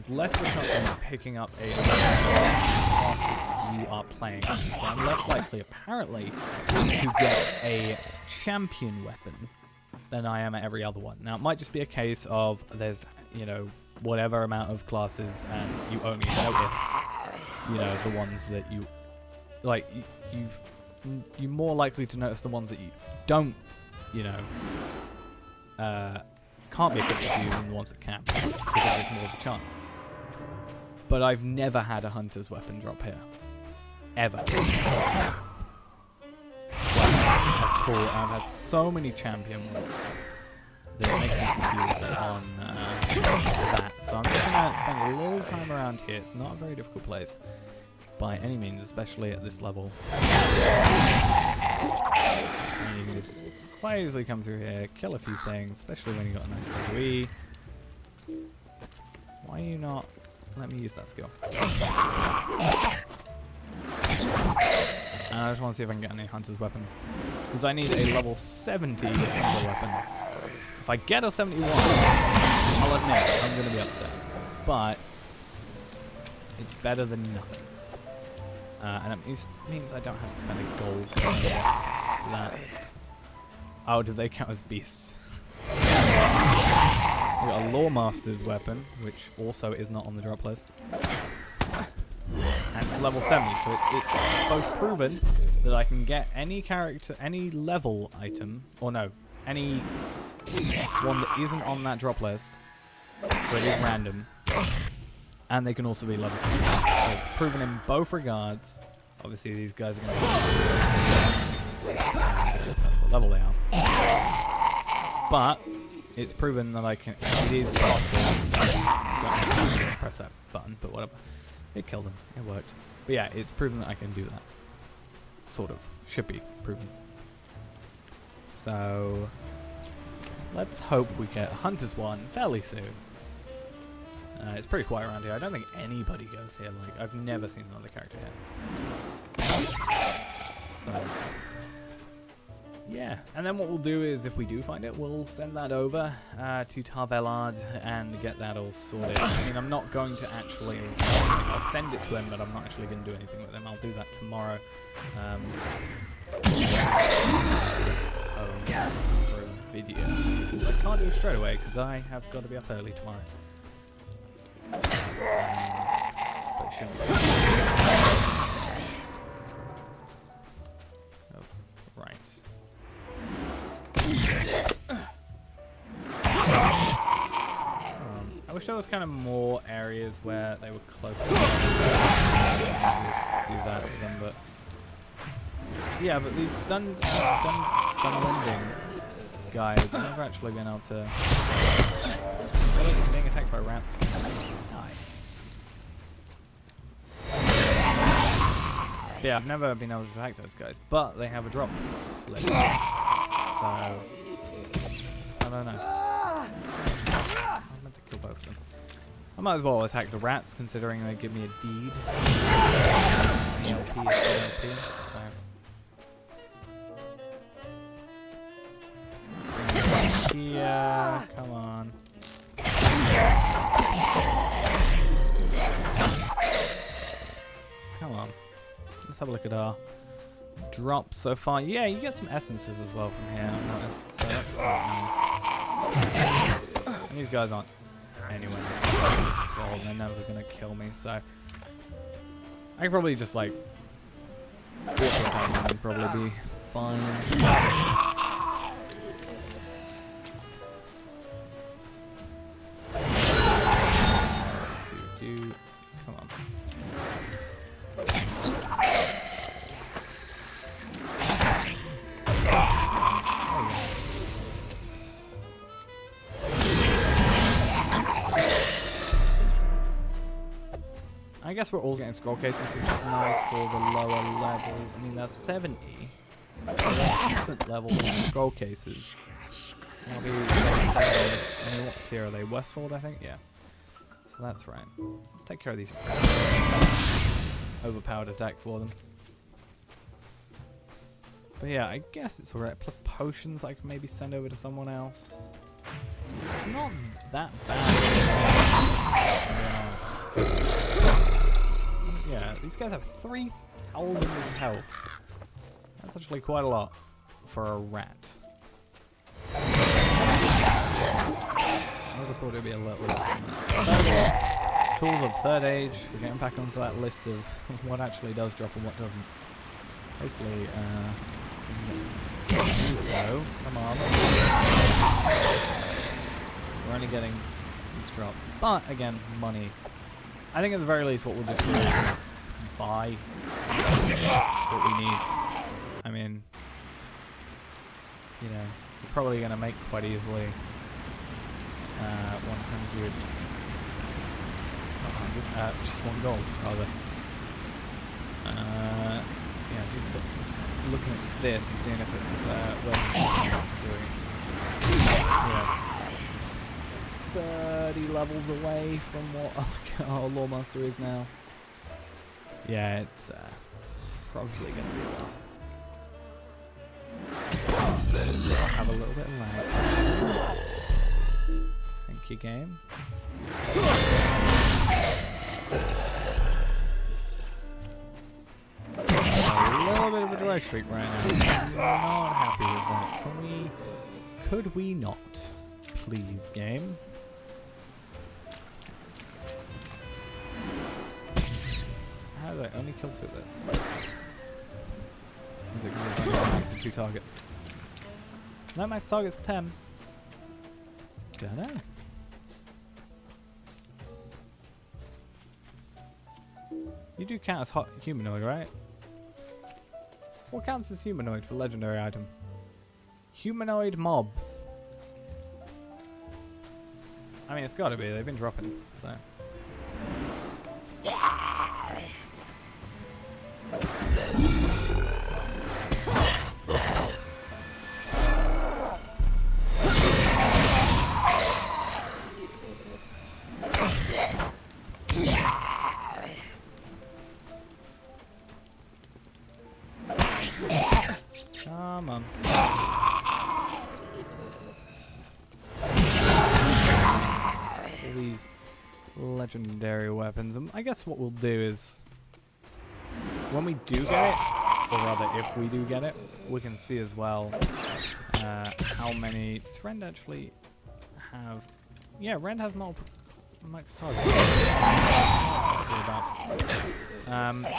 less of a chance of picking up a class that you are playing. So I'm less likely, apparently, to get a champion weapon than I am at every other one. Now, it might just be a case of there's, you know, whatever amount of classes, and you only notice, you know, the ones that you like. You're more likely to notice the ones that you don't, you know, can't be equipped to you than the ones that can, because there's more of a chance. But I've never had a hunter's weapon drop here. Ever. At all. I've had so many champion ones that it makes me confused on that. So I'm just going to spend a little time around here. It's not a very difficult place by any means, especially at this level. And you can just quite easily come through here, kill a few things, especially when you got a nice AoE. Why are you not... Let me use that skill. And I just want to see if I can get any hunter's weapons, because I need a level 70 hunter weapon. If I get a 71, I'll admit I'm going to be upset, but it's better than nothing. And it means I don't have to spend a gold for that. Oh, do they count as beasts? We got a Lawmaster's weapon, which also is not on the drop list. And it's level 70, so it's both proven that I can get any character, any level item, or no, any one that isn't on that drop list, so it is random, and they can also be level 70. So it's proven in both regards. Obviously these guys are going to be that's what level they are. But it's proven that it is possible. Don't press that button, but whatever. It killed him. It worked. But yeah, it's proven that I can do that. Sort of. Should be proven. So let's hope we get a Hunter's one fairly soon. It's pretty quiet around here. I don't think anybody goes here. Like, I've never seen another character here. So yeah, and then what we'll do is, if we do find it, we'll send that over to Tarvelard and get that all sorted. I mean, I'm not going to actually... I'll send it to him, but I'm not actually going to do anything with him. I'll do that tomorrow. For a video. I can't do it straight away, because I have got to be up early tomorrow. But it shouldn't be. I wish there was kind of more areas where they were close to do that with them, but yeah, but these Dunlending guys, I've never actually been able to... Really, he's being attacked by rats. Die. Yeah, I've never been able to attack those guys, but they have a drop list. So I don't know. Both of them. I might as well attack the rats, considering they give me a deed. ELP is ELP, so. Yeah, come on. Come on. Let's have a look at our drops so far. Yeah, you get some essences as well from here, I've noticed. So that's quite nice. And these guys aren't anyway. They're never gonna kill me, so I can probably just like walk around and probably be fine. Come on. I guess we're all getting scroll cases, which is nice for the lower levels. I mean, that's 70. That's decent level scroll cases. I mean, what tier are they? Westfold, I think? Yeah. So that's right. Let's take care of these. Overpowered attack for them. But yeah, I guess it's alright. Plus potions I can maybe send over to someone else. It's not that bad. Yeah, these guys have 3,000 health. That's actually quite a lot for a rat. I would have thought it would be a little less than that. Tools of third age. We're getting back onto that list of what actually does drop and what doesn't. Hopefully, so. Come on. We're only getting these drops. But, again, money. I think at the very least what we'll just do is buy what we need. I mean, you know, we're probably going to make quite easily 100, just 1 gold, rather. Yeah, just looking at this and seeing if it's worth doing. Yeah. 30 levels away from what our Lore Master is now. Yeah, it's probably going to be a while. Have a little bit of lag. Thank you, game. A little bit of a dry streak right now. I'm not happy with that. Could we not? Please, game. How did I only kill 2 of this? Is it because it's only max of 2 targets? No, max target's 10. Dunno. You do count as hot humanoid, right? What counts as humanoid for legendary item? Humanoid mobs. I mean, it's gotta be. They've been dropping, so. Come on. All these legendary weapons. I guess what we'll do is, when we do get it, or rather if we do get it, we can see as well how many... Does Rend actually have... Yeah, Rend has multiple max targets. So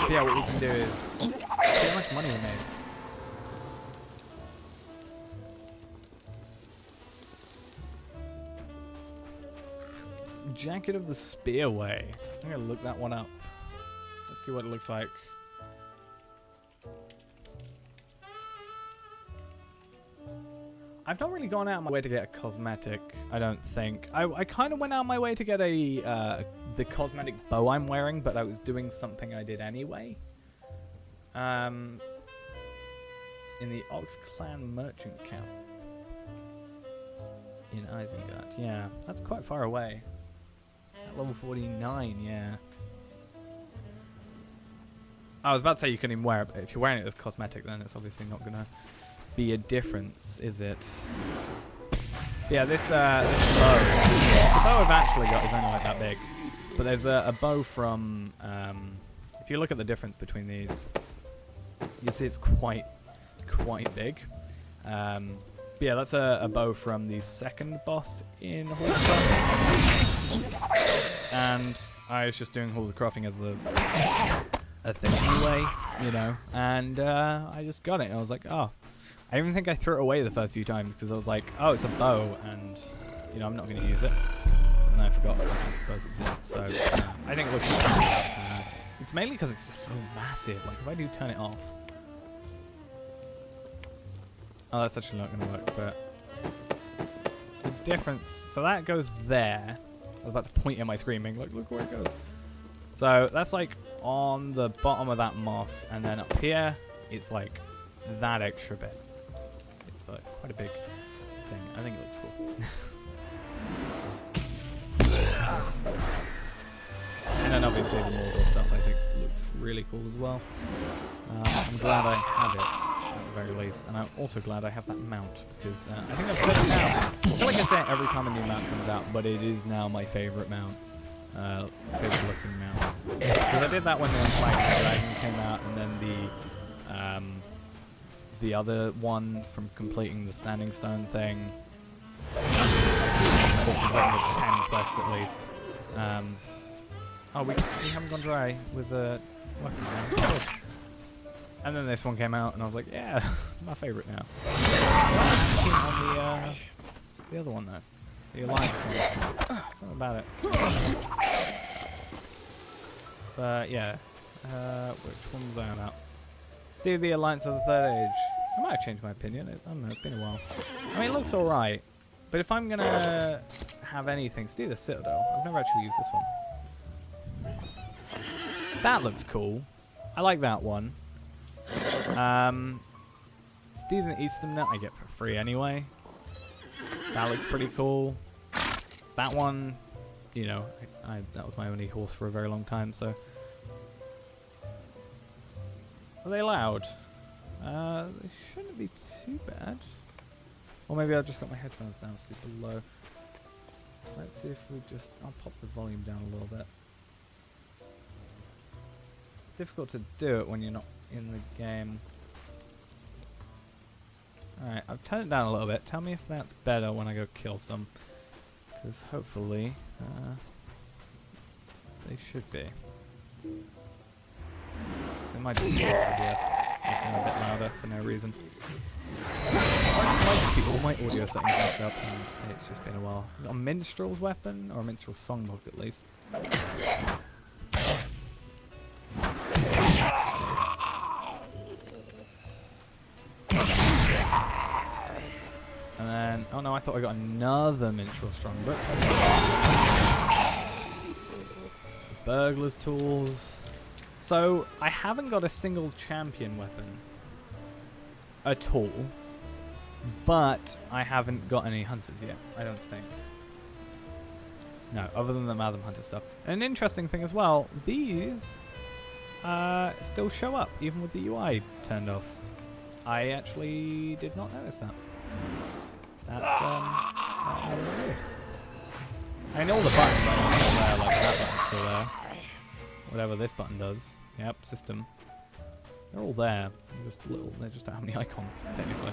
yeah, what we can do is see how much money we made. Jacket of the Spearway. I'm gonna look that one up. Let's see what it looks like. I've not really gone out of my way to get a cosmetic, I don't think. I kind of went out of my way to get the cosmetic bow I'm wearing, but I was doing something I did anyway. In the Ox Clan Merchant Camp. In Isengard, yeah. That's quite far away. At level 49, yeah. I was about to say you couldn't even wear it, but if you're wearing it as cosmetic, then it's obviously not going to be a difference, is it? Yeah, this bow. The bow I've actually got is only like that big. But there's a bow from... if you look at the difference between these, you see it's quite big. But yeah, that's a bow from the second boss in Hallstatt. And I was just doing all the crafting as a thing anyway, you know. And I just got it. And I was like, oh. I even think I threw it away the first few times because I was like, oh, it's a bow, and you know I'm not going to use it. And I forgot that bows exist. So I think it looks it's mainly because it's just so massive. Like if I do turn it off, oh, that's actually not going to work. But the difference, so that goes there. I was about to point at my screen, being like, look where it goes. So that's like on the bottom of that moss, and then up here, it's like that extra bit. It's like quite a big thing. I think it looks cool. And then obviously the Mordor stuff I think looks really cool as well. I'm glad I have it at the very least, and I'm also glad I have that mount because I think I've said it now. I feel like I say it every time a new mount comes out, but it is now my favourite mount. Favorite looking mount. Because I did that when the Unflagging Dragon came out, and then the other one from completing the Standing Stone thing. Or completing the 10 quest at least. Oh, we haven't gone dry with the weapon now. And then this one came out, and I was like, yeah, my favourite now. On the other one though. The Alliance one. Something about it. But yeah. Which one's that about? See the Alliance of the Third Age. I might have changed my opinion. I don't know, it's been a while. I mean, it looks alright. But if I'm gonna have anything, see the Citadel. I've never actually used this one. That looks cool. I like that one. Steve the Eastern Net I get for free anyway. That looks pretty cool. That one, you know, that was my only horse for a very long time, so. Are they loud? They shouldn't be too bad. Or maybe I've just got my headphones down super low. Let's see if we just... I'll pop the volume down a little bit. Difficult to do it when you're not in the game. Alright, I've turned it down a little bit. Tell me if that's better when I go kill some. Because hopefully... they should be. They might just be OBS making a bit louder for no reason. I keep all my audio settings back up, and it's just been a while. Got a minstrel's weapon, or a minstrel songbook at least. And then, oh no, I thought I got another minstrel strongbook. Burglar's tools. So, I haven't got a single champion weapon at all, but I haven't got any hunters yet, I don't think. No, other than the Madam Hunter stuff. And an interesting thing as well, these still show up, even with the UI turned off. I actually did not notice that. That's, weird. I know all the buttons are still there, like that button's still there. Whatever this button does. Yep, system. They're all there. They're just little. They just don't have any icons, technically.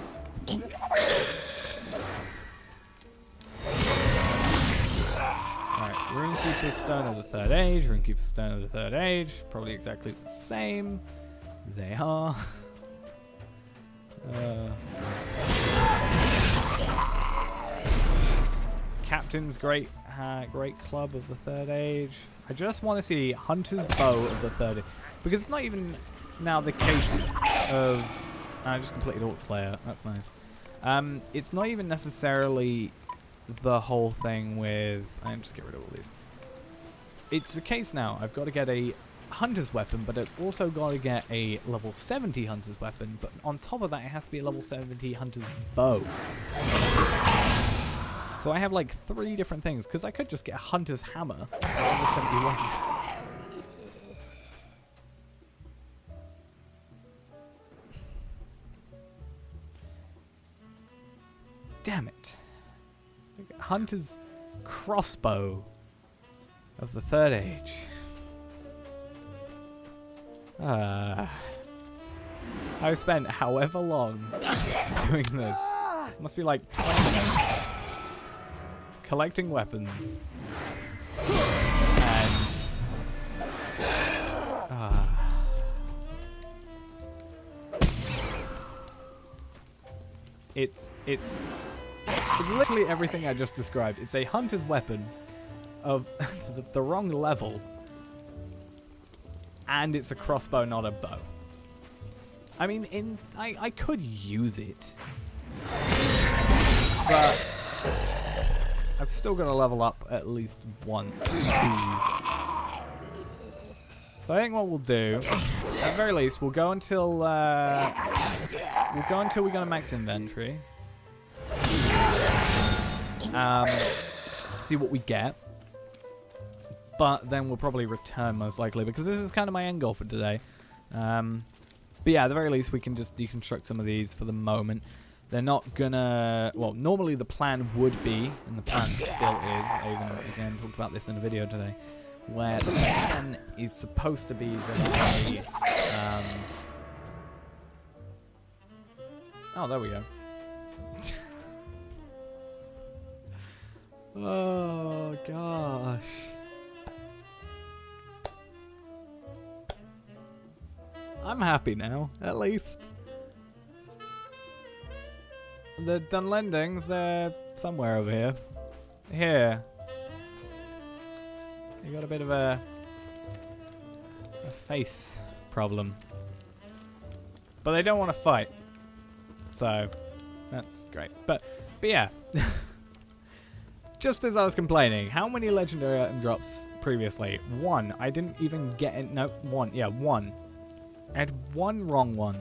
Alright, Runekeeper's Stone of the Third Age. Runekeeper's Stone of the Third Age. Probably exactly the same. They are. Captain's Great Club of the Third Age. I just want to see Hunter's Bow of the Third Age. Because it's not even now the case of... I just completed Orc Slayer. That's nice. It's not even necessarily the whole thing with... I'm just get rid of all these. It's the case now. I've got to get a Hunter's Weapon, but I've also got to get a level 70 Hunter's Weapon. But on top of that, it has to be a level 70 Hunter's Bow. So I have like 3 different things, because I could just get a Hunter's Hammer at level 71. Damn it. Hunter's Crossbow of the Third Age. I've spent however long doing this. It must be like 20 minutes. Collecting weapons. It's literally everything I just described. It's a hunter's weapon of the wrong level, and it's a crossbow, not a bow. I mean, I could use it, but I've still got to level up at least once to use it. So I think what we'll do, at the very least, we'll go until we go to max inventory. See what we get. But then we'll probably return most likely, because this is kind of my end goal for today. But yeah, at the very least, we can just deconstruct some of these for the moment. They're not gonna... Well, normally the plan would be, and the plan still is, I even, again, talked about this in a video today, where the plan is supposed to be that oh, there we go. Oh, gosh. I'm happy now, at least. The Dunlendings, they're somewhere over here. Here. You got a bit of a face problem. But they don't want to fight. So, that's great. But yeah. Just as I was complaining, how many legendary item drops previously? One. I didn't even get it. No, one. Yeah, one. I had one wrong one.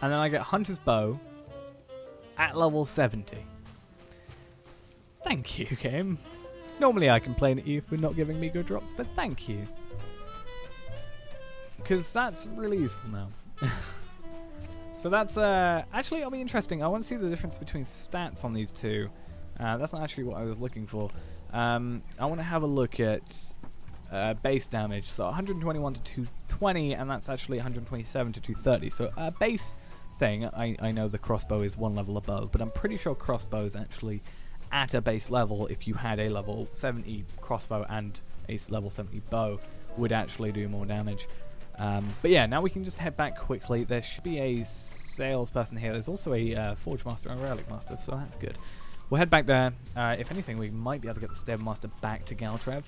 And then I get Hunter's Bow at level 70. Thank you, game. Normally I complain at you for not giving me good drops, but thank you. Because that's really useful now. So that's, actually it'll be interesting. I want to see the difference between stats on these two. That's not actually what I was looking for. I want to have a look at base damage. So 121 to 220, and that's actually 127 to 230. So base thing, I know the crossbow is one level above, but I'm pretty sure crossbow is actually at a base level. If you had a level 70 crossbow and a level 70 bow, would actually do more damage. But yeah, now we can just head back quickly. There should be a salesperson here. There's also a Forge Master and a Relic Master, so that's good. We'll head back there. If anything, we might be able to get the Stave Master back to Galtrev.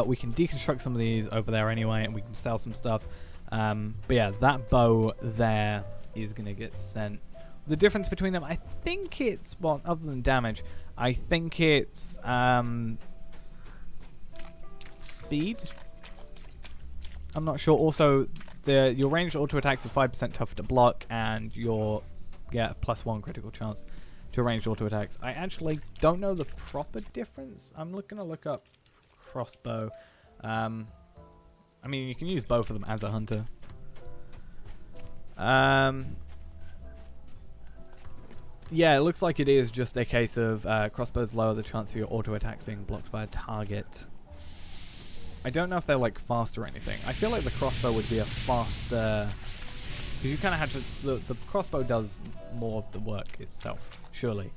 We can deconstruct some of these over there anyway, and we can sell some stuff. But yeah, that bow there is going to get sent. The difference between them, I think it's, well, other than damage, I think it's speed. I'm not sure. Also, your ranged auto attacks are 5% tougher to block, and your +1 critical chance to ranged auto attacks. I actually don't know the proper difference. I'm going to look up crossbow. I mean, you can use both of them as a hunter. Yeah, it looks like it is just a case of crossbows lower the chance of your auto attacks being blocked by a target. I don't know if they're like faster or anything. I feel like the crossbow would be a faster, because you kind of have to. The crossbow does more of the work itself, surely.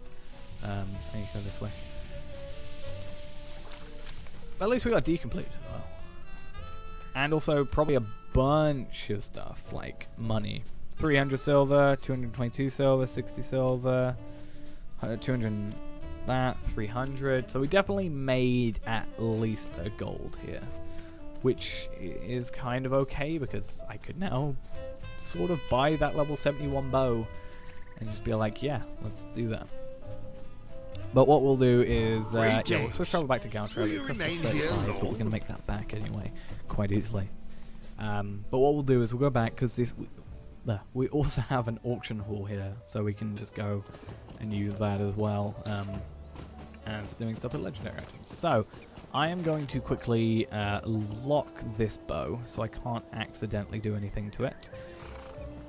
I need to go this way. But at least we got decomplete as well, and also probably a bunch of stuff like money. 300 silver, 222 silver, 60 silver, 200 that, 300. So we definitely made at least a gold here, which is kind of okay because I could now sort of buy that level 71 bow and just be like, yeah, let's do that. But what we'll do is, yeah, we'll travel back to Galtrev. But we're going to make that back anyway, quite easily. But what we'll do is we'll go back because this. We also have an auction hall here, so we can just go and use that as well as doing stuff with legendary items. So I am going to quickly lock this bow so I can't accidentally do anything to it.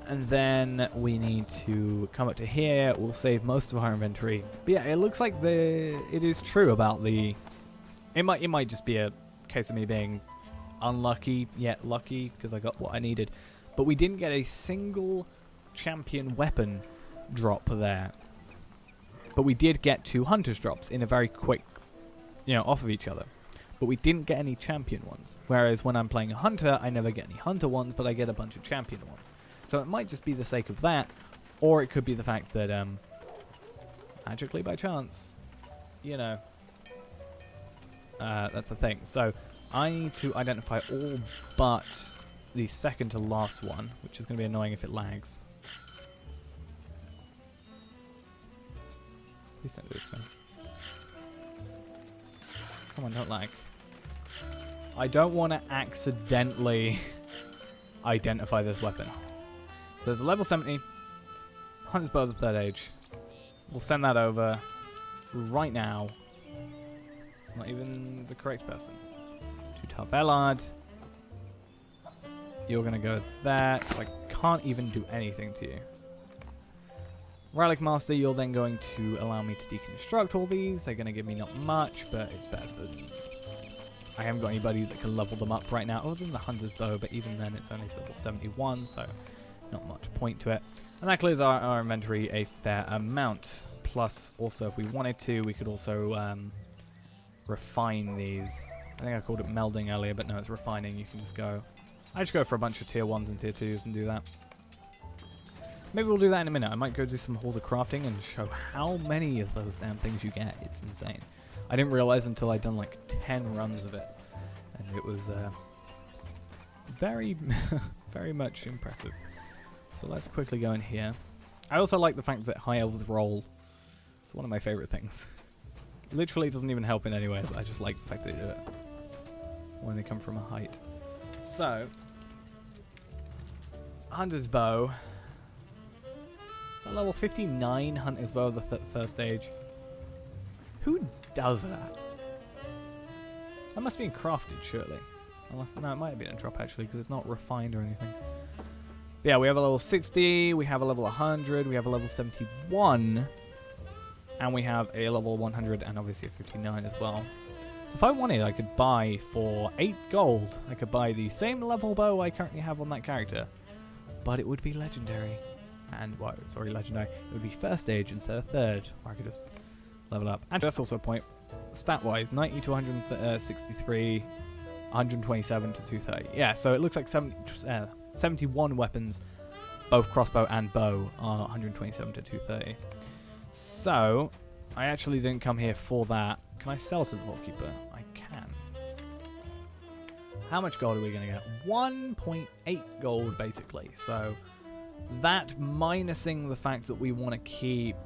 And then we need to come up to here. We'll save most of our inventory. But yeah, it looks like it is true about the... It might just be a case of me being unlucky yet lucky because I got what I needed. But we didn't get a single champion weapon drop there. But we did get 2 hunters drops in a very quick, off of each other. But we didn't get any champion ones. Whereas when I'm playing a hunter, I never get any hunter ones, but I get a bunch of champion ones. So it might just be the sake of that. Or it could be the fact that, magically by chance, you know, that's the thing. So I need to identify all but the second to last one, which is going to be annoying if it lags. Please don't do this thing. Come on, don't lag. I don't want to accidentally identify this weapon. So there's a level 70 Hunter's Bow of the 3rd Age. We'll send that over right now. It's not even the correct person. To Tarbellard. You're going to go there. So I can't even do anything to you. Relic Master, you're then going to allow me to deconstruct all these. They're going to give me not much, but it's better than... I haven't got anybody that can level them up right now, other than the Hunter's Bow, but even then it's only level 71, so not much point to it. And that clears our inventory a fair amount. Plus, also, if we wanted to, we could also refine these. I think I called it melding earlier, but no, it's refining. You can just go... I just go for a bunch of tier 1s and tier 2s and do that. Maybe we'll do that in a minute. I might go do some halls of crafting and show how many of those damn things you get. It's insane. I didn't realize until I'd done like 10 runs of it. And it was very, very much impressive. So let's quickly go in here. I also like the fact that High Elves roll. It's one of my favorite things. Literally doesn't even help in any way, but I just like the fact that they do it when they come from a height. So, Hunter's Bow. Is that level 59 Hunter's Bow of the 1st stage? Who does that? That must be crafted, surely. Unless, no, it might have been a drop actually, because it's not refined or anything. But yeah, we have a level 60, we have a level 100, we have a level 71, and we have a level 100 and obviously a 59 as well. So if I wanted, I could buy for 8 gold, I could buy the same level bow I currently have on that character, but it would be legendary. And, well, sorry, legendary. It would be 1st stage instead of 3rd, where I could just level up. And that's also a point, stat-wise, 90 to 163, 127 to 230. Yeah, so it looks like 71 weapons, both crossbow and bow, are 127 to 230. So, I actually didn't come here for that. Can I sell to the Vaultkeeper? I can. How much gold are we going to get? 1.8 gold, basically. So, that minusing the fact that we want to keep...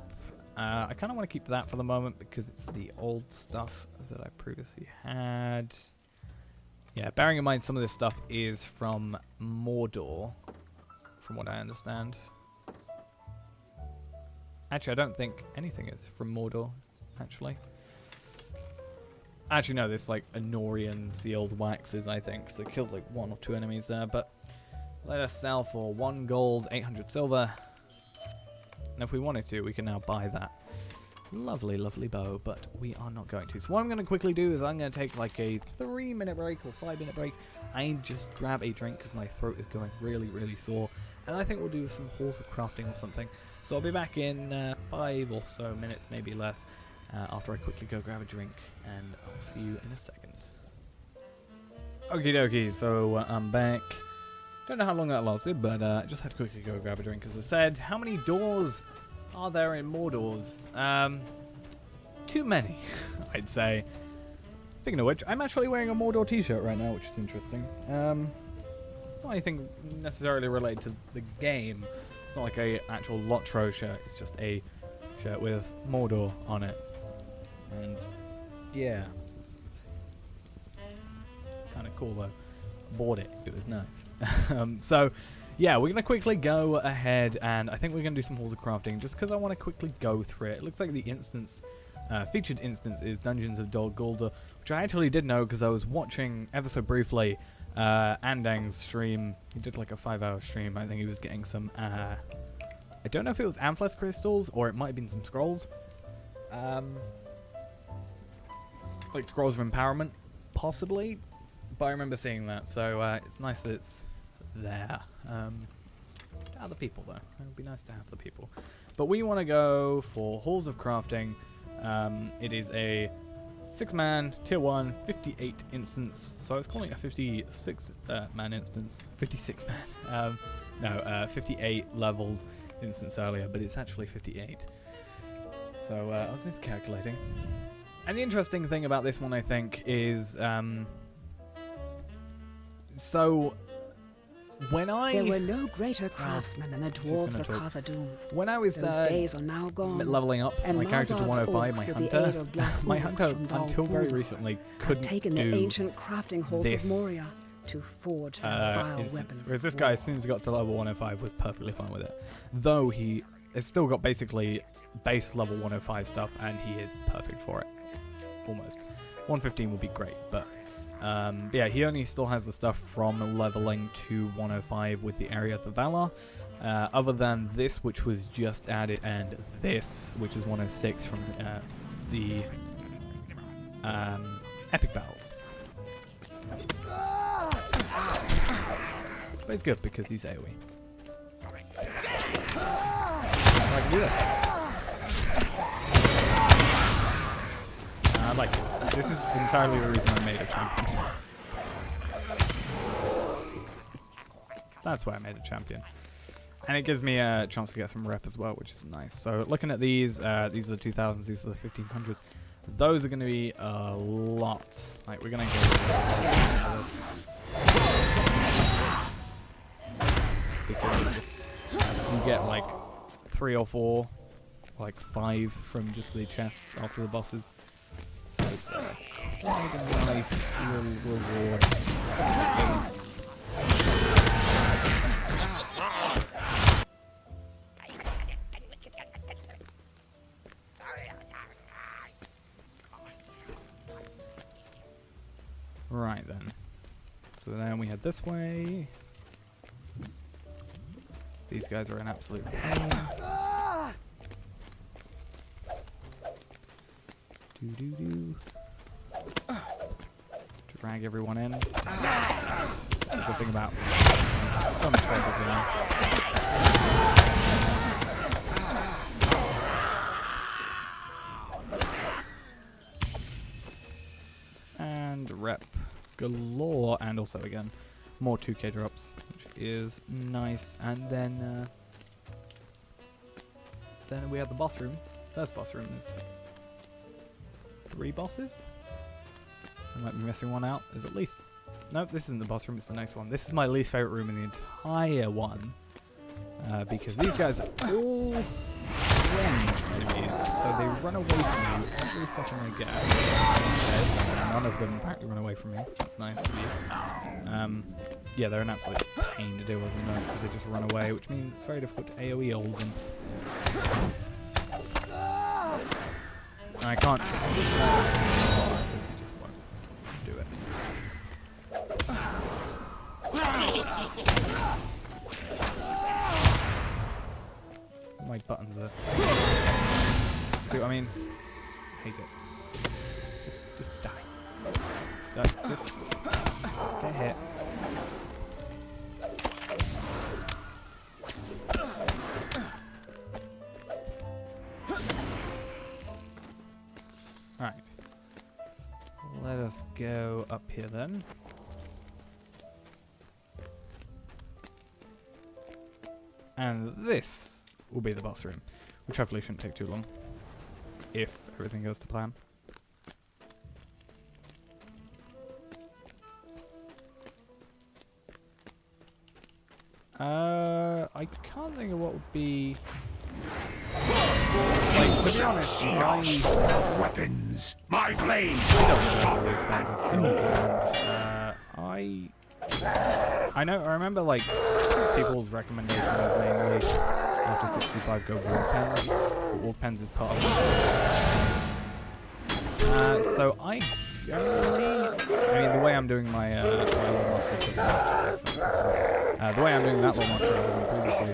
I kind of want to keep that for the moment because it's the old stuff that I previously had. Yeah, bearing in mind some of this stuff is from Mordor, from what I understand. Actually, I don't think anything is from Mordor, actually. Actually, no, there's like Anorian sealed waxes, I think. So killed like 1 or 2 enemies there, but let us sell for 1 gold, 800 silver. And if we wanted to, we can now buy that lovely, lovely bow, but we are not going to. So what I'm going to quickly do is I'm going to take like a 3-minute break or 5-minute break and just grab a drink because my throat is going really, really sore. And I think we'll do some halls of crafting or something. So I'll be back in 5 or so minutes, maybe less, after I quickly go grab a drink, and I'll see you in a second. Okie dokie, so I'm back. Don't know how long that lasted, but I just had to quickly go grab a drink, as I said. How many doors are there in Mordor's? Too many, I'd say. Speaking of which, I'm actually wearing a Mordor t-shirt right now, which is interesting. It's not anything necessarily related to the game. It's not like a actual Lotro shirt. It's just a shirt with Mordor on it. And yeah, kind of cool though. Bought it. It was nice. So yeah, we're gonna quickly go ahead and I think we're gonna do some halls of crafting just because I want to quickly go through it. It looks like the instance, featured instance is Dungeons of Dol Guldur, which I actually did know because I was watching ever so briefly Andang's stream. He did like a 5-hour stream. I think he was getting some I don't know if it was Amethyst crystals or it might have been some scrolls. Like scrolls of empowerment, possibly. But I remember seeing that, so it's nice that it's there. Other people, though. It would be nice to have the people. But we want to go for Halls of Crafting. It is a 6-man, tier 1, 58 instance. So I was calling it a 56-man instance. 56-man. No, 58 leveled instance earlier, but it's actually 58. So I was miscalculating. And the interesting thing about this one, I think, is so when There were no greater craftsmen than the she's dwarves gonna of talk. Khazad-dûm. when I was Those days are now gone. leveling up and my character to Mazard's 105, my orcs, with the aid hunter, of black my orcs hunter from Dol until very Guldur, recently had couldn't taken the do ancient crafting halls this, of Moria to forge their vile instance. weapons. Whereas of this guy, war. as soon as he got to level 105, was perfectly fine with it. Though he has still got basically base level 105 stuff, and he is perfect for it. Almost. 115 would be great, but yeah, he only still has the stuff from leveling to 105 with the Area of the Valar. Other than this, which was just added, and this, which is 106 from the Epic Battles. But it's good because he's AoE. I can do this. I like it. This is entirely the reason I made a champion. That's why I made a champion. And it gives me a chance to get some rep as well, which is nice. So looking at these are the 2000s, these are the 1500s. Those are going to be a lot. Like, we're going to get because you get like 3 or 4, like 5 from just the chests after the bosses. So it's quite a nice reward. Right then. So then we head this way. These guys are an absolute pain. Do. Drag everyone in. That's the good thing about so much better now. And rep galore, and also again more 2k drops, which is nice. And then we have the boss room. First boss room is 3 bosses. I might be missing one out. There's at least... Nope, this isn't the boss room, it's the next one. This is my least favourite room in the entire one. Because these guys are all ranged enemies, so they run away from you every second they get out. None of them apparently run away from me. That's nice of you. Yeah, they're an absolute pain to deal with in those because they just run away, which means it's very difficult to AoE hold them. And I can't because he just won't do it. My buttons are... See what I mean? Hate it. Just die. Just get hit. Alright. Let us go up here then. And this will be the boss room, which hopefully shouldn't take too long, if everything goes to plan. I can't think of what would be... Like, to be honest, weapons, my blades. I remember like people's recommendations mainly after 65 go wolf pens. But wolf pens is part of it. So I generally, the way I'm doing my the way I'm doing that little monster previously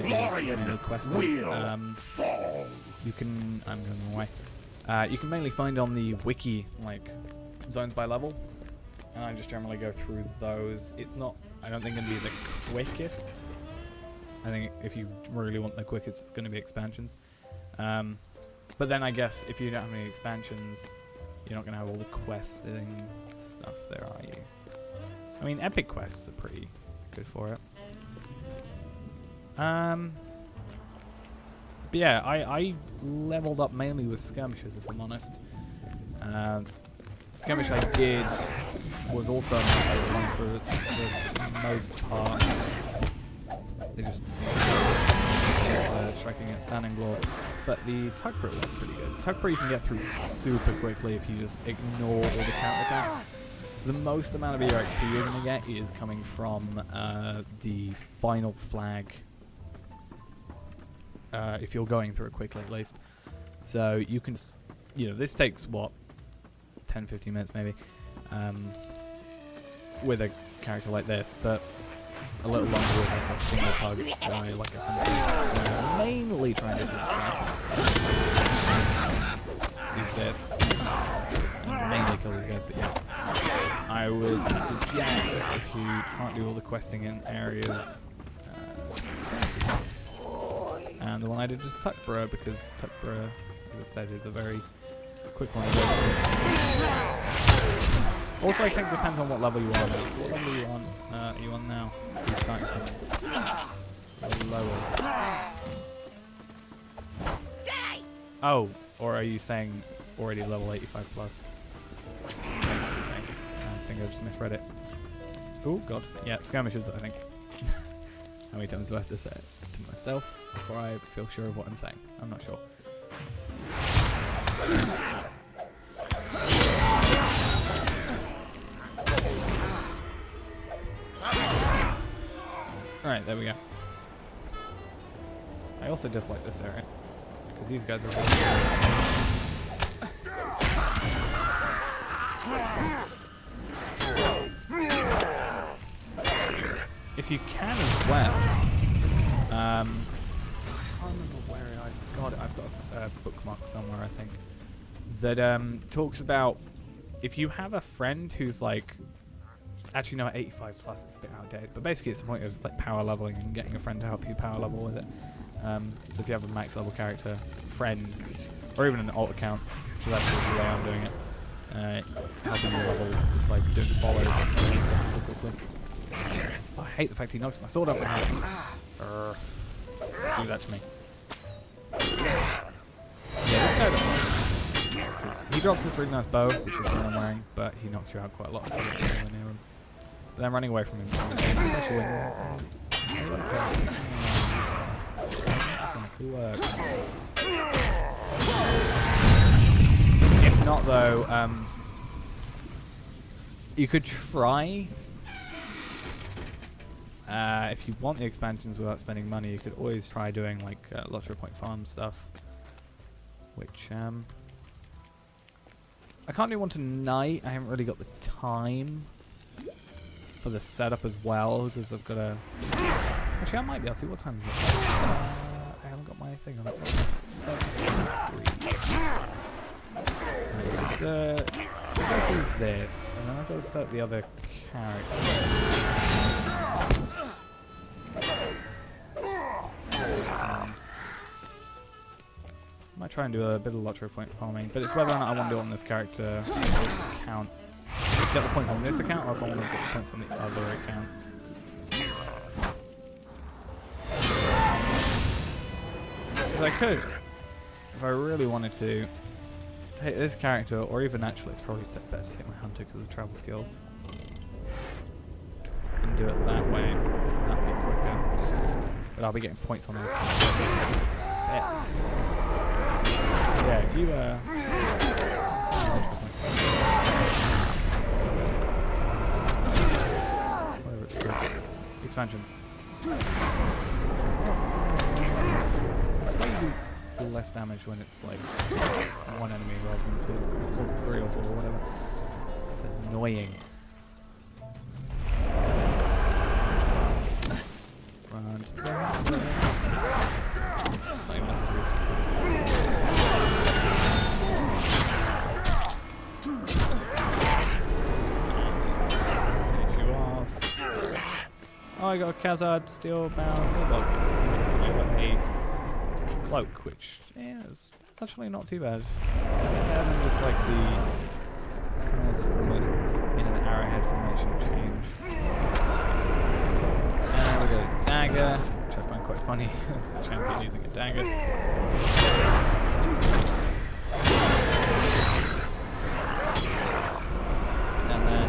is mainly questing. You can, I'm going the wrong way. You can mainly find on the wiki like zones by level, and I just generally go through those. It's not, I don't think, going to be the quickest. I think if you really want the quickest, it's going to be expansions. But then I guess if you don't have any expansions, you're not going to have all the questing stuff there, are you? I mean, epic quests are pretty good for it. But yeah, I leveled up mainly with skirmishes, if I'm honest. Skirmish I did was also one for the most part. They just striking against Standing Law. But the Tugpro was pretty good. Tugpro you can get through super quickly if you just ignore all the counterattacks. The most amount of your XP you're going to get is coming from the final flag. If you're going through it quickly, at least. So you can, this takes what, 10-15 minutes maybe, with a character like this, but a little longer with like a single target guy like a mainly trying to do this, and mainly kill these guys. But yeah, I would suggest if you can't do all the questing in areas. And the one I did was Tugpro, because Tugpro, as I said, is a very quick one to go through. Also, I think it depends on what level you are. What level are you on now? You're starting from lower. Oh, or are you saying already level 85 plus? I think I just misread it. Oh god, yeah, skirmishes, I think. How many times do I have to say it to myself before I feel sure of what I'm saying? I'm not sure. Alright, there we go. I also dislike this area, because these guys are really if you can as well, I can't remember where I've got it. I've got a bookmark somewhere, I think, that talks about if you have a friend who's like, actually no, 85 plus, it's a bit outdated, but basically it's the point of like power leveling and getting a friend to help you power level with it. So if you have a max level character, friend, or even an alt account, which is actually the way I'm doing it, helping you level just by doing follows and stuff super quickly. Oh, I hate the fact he knocks my sword up with him. Do that to me. Yeah, this guy doesn't like it, because he drops this really nice bow, which is what I'm wearing, but he knocks you out quite a lot when you're near him. But I'm running away from him. Especially when if not though, you could try, if you want the expansions without spending money, you could always try doing like Lottery Point Farm stuff, which I can't do one tonight. I haven't really got the time for the setup as well, because I've got to... Actually, I might be able to. What time is it? I haven't got my thing on it. 7:03. I'll go through this, and then I've got to set the other character. I might try and do a bit of Lottery Point farming, but it's whether or not I want to do it on this character account. Get the points on this account, or if I want to get the points on the other account. Because I could, if I really wanted to, take this character, or even actually, it's probably better to take my hunter because of the travel skills, and do it that way. That'd be quicker. But I'll be getting points on the account. Yeah. Yeah, if you whatever it's called. Expansion. It's why you do less damage when it's like one enemy rather than two, or 3 or 4 or whatever. It's annoying. Run. Not even enough to use. Oh, I got a Khazad Steelbound Mailbox. I got a cloak, which that's actually not too bad. Better than just like the almost in an arrowhead formation change. And we got a dagger, which I find quite quite funny. It's a champion using a dagger. And then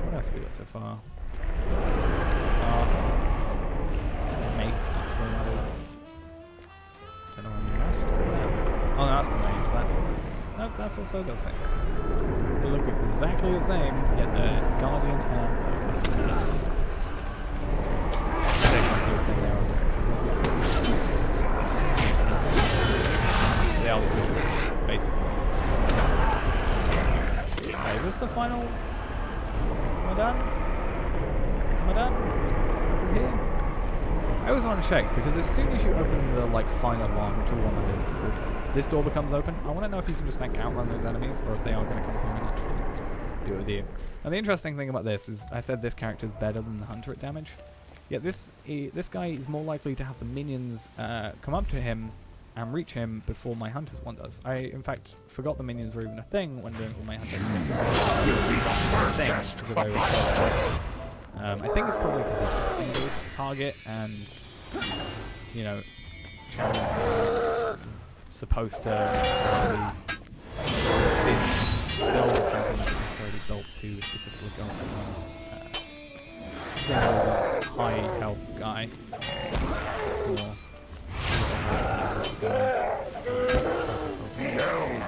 what else have we got so far? Staff. Mace, actually, that is. Don't know when that's just a man. Oh no, that's the mace, that's what it is. Nope, that's also the thing. They look exactly the same, yet the Guardian and they are the same, basically. Okay, is this the final? Am I done? Am I done? From here? I always want to check, because as soon as you open the final one, whichever one that is, if this door becomes open, I want to know if you can just outrun those enemies, or if they are going to come from and actually do it with you. Now the interesting thing about this is, I said this character is better than the hunter at damage. Yet this guy is more likely to have the minions come up to him and reach him before my hunter's one does. I, in fact, forgot the minions were even a thing when doing all my hunter's things. I think it's probably because it's a single target and, you know, supposed to this build champion isn't necessarily built to specifically go for one single high health guy.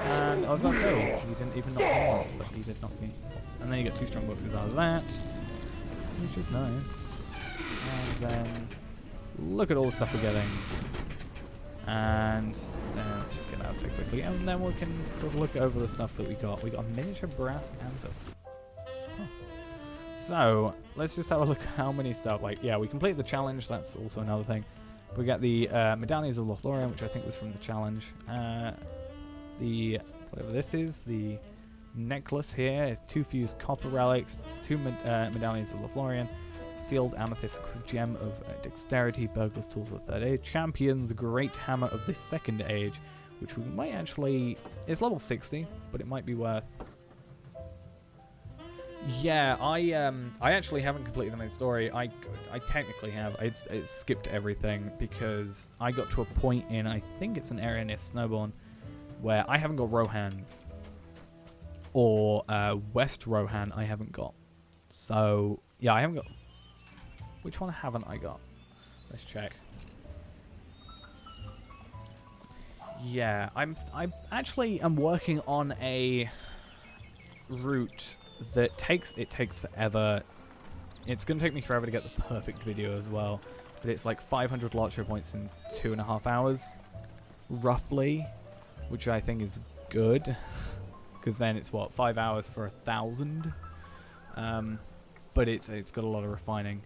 And I was about to say, he didn't even knock me once, but he did knock me once. And then you get 2 strong boxes out of that, which is nice. And then look at all the stuff we're getting. And let's just get out of it quickly. And then we can sort of look over the stuff that we got. We got a miniature brass anthem. Huh. So let's just have a look at how many stuff. Like, yeah, we completed the challenge. That's also another thing. We got the Medallions of Lothlorien, which I think was from the challenge. The whatever this is, the necklace here, 2 fused copper relics, 2 Medallions of Lothlorien, sealed amethyst gem of dexterity, burglar's tools of the 3rd age, champions great hammer of the 2nd age, which we might actually, it's level 60, but it might be worth. Yeah, I actually haven't completed the main story. I technically have. I skipped everything because I got to a point in, I think it's an area near Snowbourne, where I haven't got Rohan, or West Rohan I haven't got. So yeah, I haven't got. Which one haven't I got? Let's check. Yeah, I actually am working on a route that takes forever. It's gonna take me forever to get the perfect video as well, but it's like 500 Lotro points in 2.5 hours, roughly, which I think is good, because then it's what 5 hours for 1,000. But it's got a lot of refining.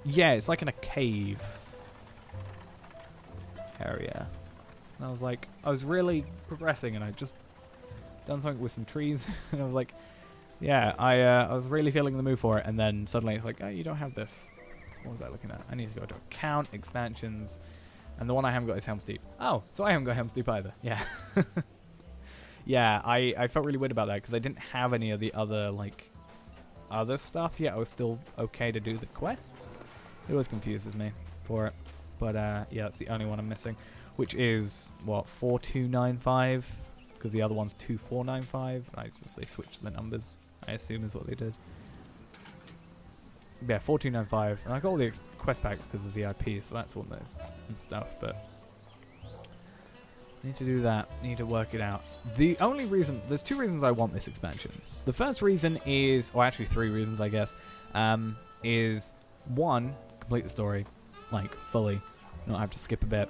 Yeah, it's like in a cave area. And I was like, I was really progressing, and I just done something with some trees, and I was like, yeah, I was really feeling the mood for it, and then suddenly it's like, oh, you don't have this. What was I looking at? I need to go to account, expansions, and the one I haven't got is Helm's Deep. Oh, so I haven't got Helm's Deep either. Yeah. Yeah, I felt really weird about that, because I didn't have any of the other, like, other stuff yet. I was still okay to do the quests. It always confuses me for it. But, yeah, that's the only one I'm missing. Which is, what, 4295? Because the other one's 2495. They switched the numbers, I assume is what they did. Yeah, 4295. And I got all the quest packs because of VIP, so that's all this and stuff, but need to do that. Need to work it out. The only reason, there's 2 reasons I want this expansion. The first reason is, or actually 3 reasons, I guess, is 1, complete the story, like, fully, not have to skip a bit.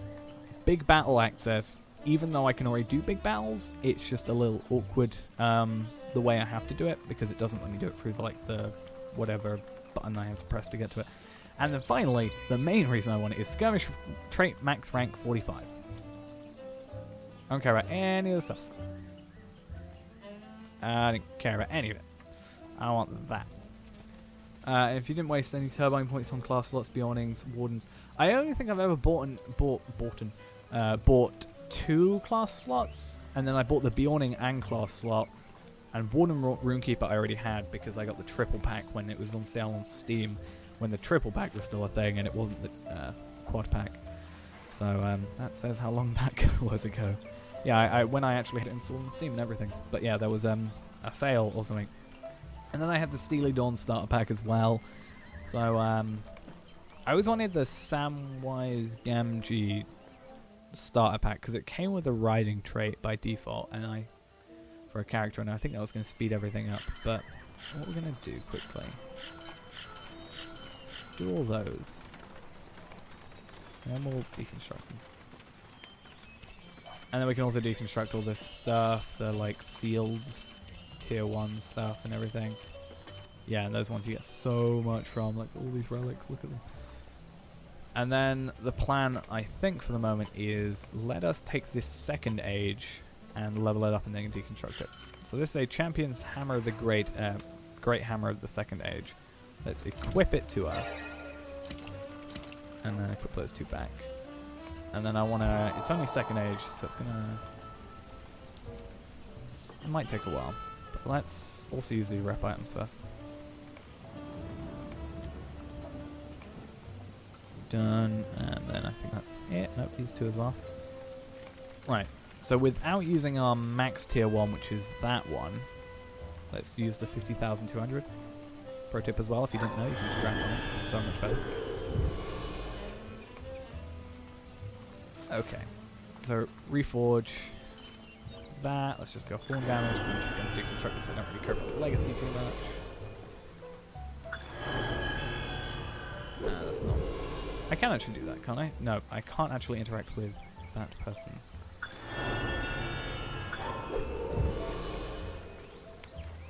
Big battle access, even though I can already do big battles, it's just a little awkward, the way I have to do it, because it doesn't let me do it through, like, the whatever button I have to press to get to it. And then finally, the main reason I want it is skirmish trait max rank 45. I don't care about any of the stuff. I don't care about any of it. I want that. If you didn't waste any turbine points on class slots, Beyondings, Wardens, I only think I've ever bought 2 class slots, and then I bought the Beyonding and class slot And Warden Runekeeper I already had because I got the triple pack when it was on sale on Steam, when the triple pack was still a thing and it wasn't the quad pack. So that says how long that was ago. Yeah, I when I actually had it installed on Steam and everything. But yeah, there was a sale or something. And then I had the Steely Dawn starter pack as well. So I always wanted the Samwise Gamgee starter pack because it came with a riding trait by default, and for a character, and I think that was going to speed everything up. But what we're going to do quickly, do all those, and we'll deconstruct them. And then we can also deconstruct all this stuff, the like sealed tier 1 stuff and everything. Yeah, and those ones you get so much from, like all these relics, look at them. And then the plan, I think, for the moment is let us take this second age and level it up and then deconstruct it. So this is a Champion's Hammer of the Great Hammer of the Second Age. Let's equip it to us. And then I put those two back. And then I want to, it's only second age, so it's going to, it might take a while. But let's also use the rep items first. Done, and then I think that's it. Nope, these two as well. Right, so without using our max tier 1, which is that one, let's use the 50,200. Pro tip as well, if you didn't know, you can just grab on it. It's so much better. Okay, so reforge that. Let's just go horn damage because I'm just going to deconstruct this. I don't really care about the legacy too much. That's not. I can actually do that, can't I? No, I can't actually interact with that person.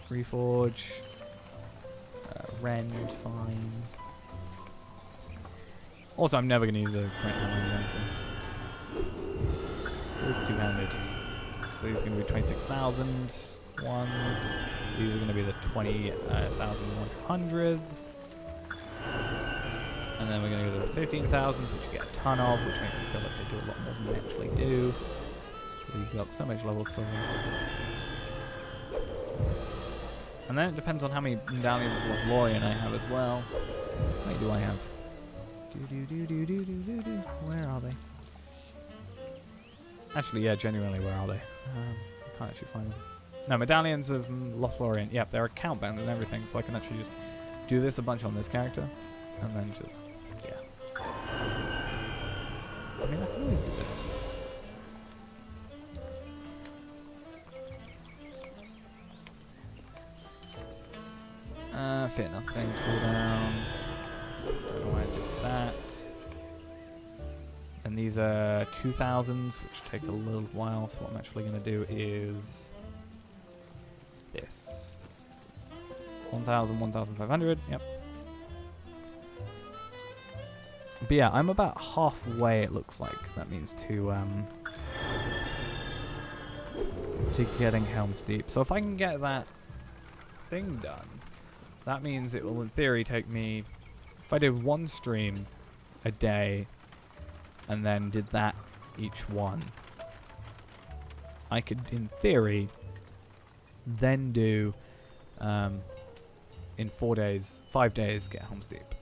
Reforge. Rend, fine. Also, I'm never going to use a Great Hammer anyway, so it's two-handed. So these are going to be 26,000 ones. These are going to be the 20,100s. And then we're going to go to the 15,000, which you get a ton of, which makes it feel like they do a lot more than they actually do. We've got so much levels for them. And then it depends on how many medallions of Lothlorien I have as well. How many do I have? Where are they? Actually, yeah, genuinely, where are they? I can't actually find them. No, medallions of Lothlorien. Yep, they're account bound and everything, so I can actually just do this a bunch on this character. And then just, yeah. I mean, I can always do this. Fit nothing, cooldown. Don't know why I did that. And these are 2000s, which take a little while, so what I'm actually going to do is this. 1,000, 1,500, yep. But yeah, I'm about halfway, it looks like. That means to getting Helm's Deep. So if I can get that thing done, that means it will in theory take me, if I did one stream a day and then did that each one, I could in theory then do in 4 days, 5 days, get Helm's Deep.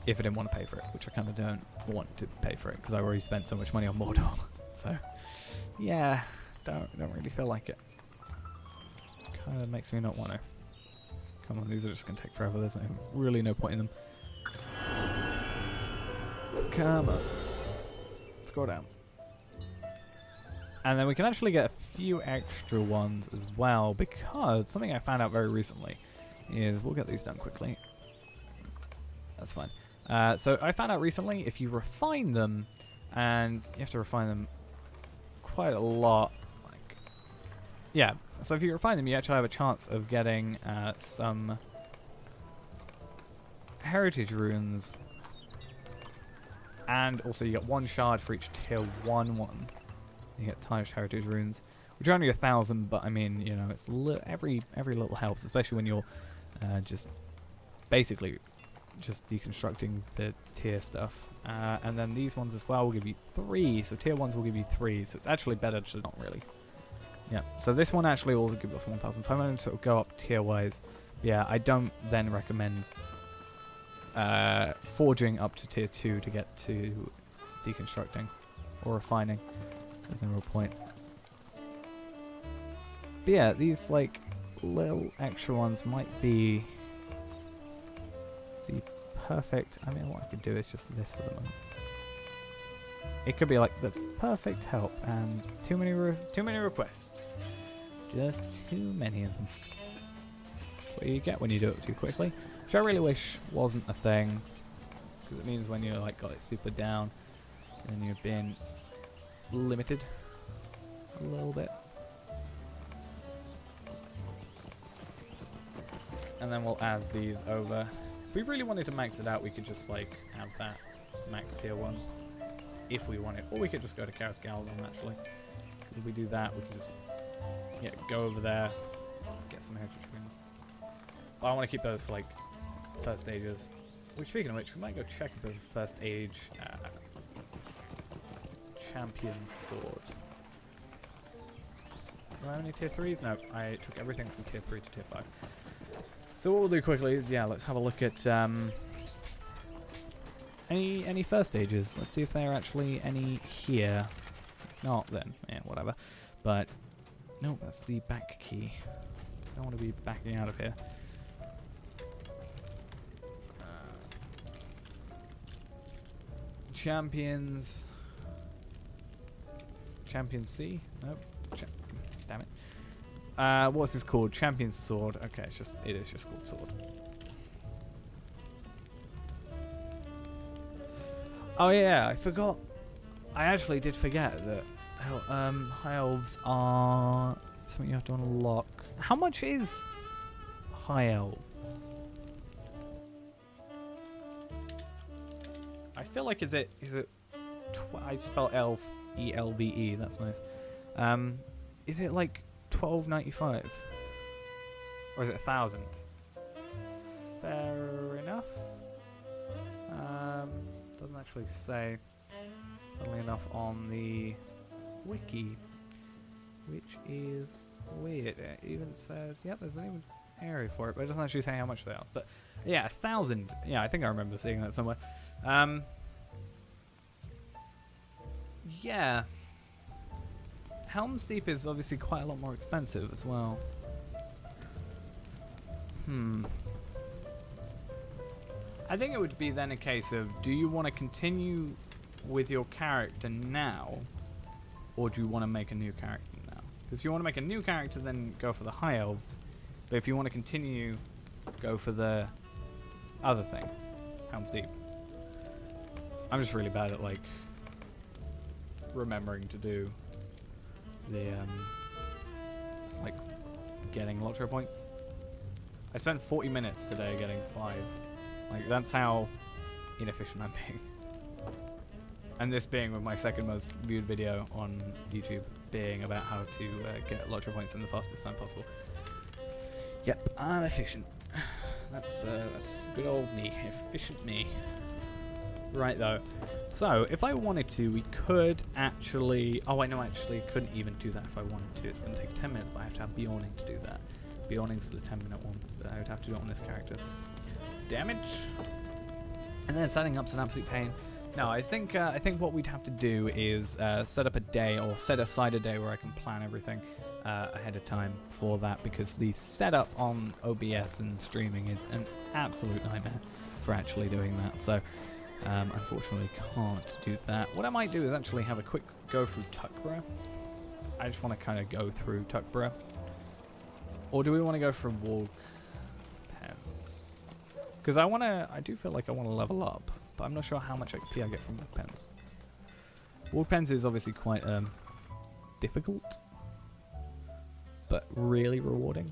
If I didn't want to pay for it, which I kind of don't want to pay for it because I already spent so much money on Mordor. So, yeah, don't really feel like it. Kind of makes me not want to. Come on, these are just going to take forever. There's really no point in them. Come on. Let's go down. And then we can actually get a few extra ones as well because something I found out very recently is, we'll get these done quickly. That's fine. So I found out recently if you refine them, and you have to refine them quite a lot. Like, yeah. So if you refine them, you actually have a chance of getting some heritage runes, and also you get 1 shard for each tier 1 one. You get tarnished heritage runes, which are only 1,000, but I mean, you know, it's every little helps, especially when you're just basically just deconstructing the tier stuff. And then these ones as well will give you 3, so tier 1s will give you 3, so it's actually better to not really Yeah, so this one actually also gives us 1,500, so it'll go up tier-wise. Yeah, I don't then recommend forging up to tier 2 to get to deconstructing or refining. There's no real point. But yeah, these like little extra ones might be the perfect. I mean, what I could do is just this for the moment. It could be like the perfect help, and too many requests. Just too many of them. That's what you get when you do it too quickly. Which I really wish wasn't a thing, because it means when you like got it super down, then you've been limited a little bit. And then we'll add these over. If we really wanted to max it out, we could just like have that max tier 1 if we wanted, or we could just go to Chaos Galvon actually. If we do that, we can just go over there, get some heritage rings. But I want to keep those for like first stages. Which, speaking of which, we might go check if there's a first age champion sword. Do I have any tier 3s? No, I took everything from tier 3 to tier 5. So what we'll do quickly is, let's have a look at any first stages. Let's see if there are actually any here. If not, then whatever. But no, that's the back key. Don't want to be backing out of here. Champions. Champion C? Nope. Damn it. What's this called? Champion's Sword. Okay, it is just called Sword. Oh yeah, I forgot. I actually did forget that High Elves are something you have to unlock. How much is High Elves? I feel like is it I spell elf ELVE. That's nice. Is it like 12.95 or is it 1,000? Fair enough. Doesn't actually say, funnily enough, on the wiki, which is weird. It even says, there's an even area for it, but it doesn't actually say how much they are. But yeah, 1,000. Yeah, I think I remember seeing that somewhere. Yeah. Helm's Deep is obviously quite a lot more expensive as well. I think it would be then a case of, do you want to continue with your character now, or do you want to make a new character now? Because if you want to make a new character, then go for the High Elves. But if you want to continue, go for the other thing, Helm's Deep. I'm just really bad at like remembering to do the like getting Lotro points. I spent 40 minutes today getting 5. Like, that's how inefficient I'm being. And this being with my second most viewed video on YouTube, being about how to get Lotro points in the fastest time possible. Yep, I'm efficient. That's good old me, efficient me. Right though, so if I wanted to, we could actually. Oh, I know, actually couldn't even do that if I wanted to. It's going to take 10 minutes, but I have to have Bjorning to do that. Bjorning's the 10-minute one, but I would have to do it on this character. Damage, and then setting up's an absolute pain. No, I think what we'd have to do is set up a day, or set aside a day where I can plan everything ahead of time for that, because the setup on OBS and streaming is an absolute nightmare for actually doing that. So unfortunately can't do that. What I might do is actually have a quick go through Tuckborough. I just want to kind of go through Tuckborough. Or do we want to go for Warg Pens? Because I do feel like I want to level up, but I'm not sure how much XP I get from Warg Pens. Warg Pens is obviously quite difficult, but really rewarding.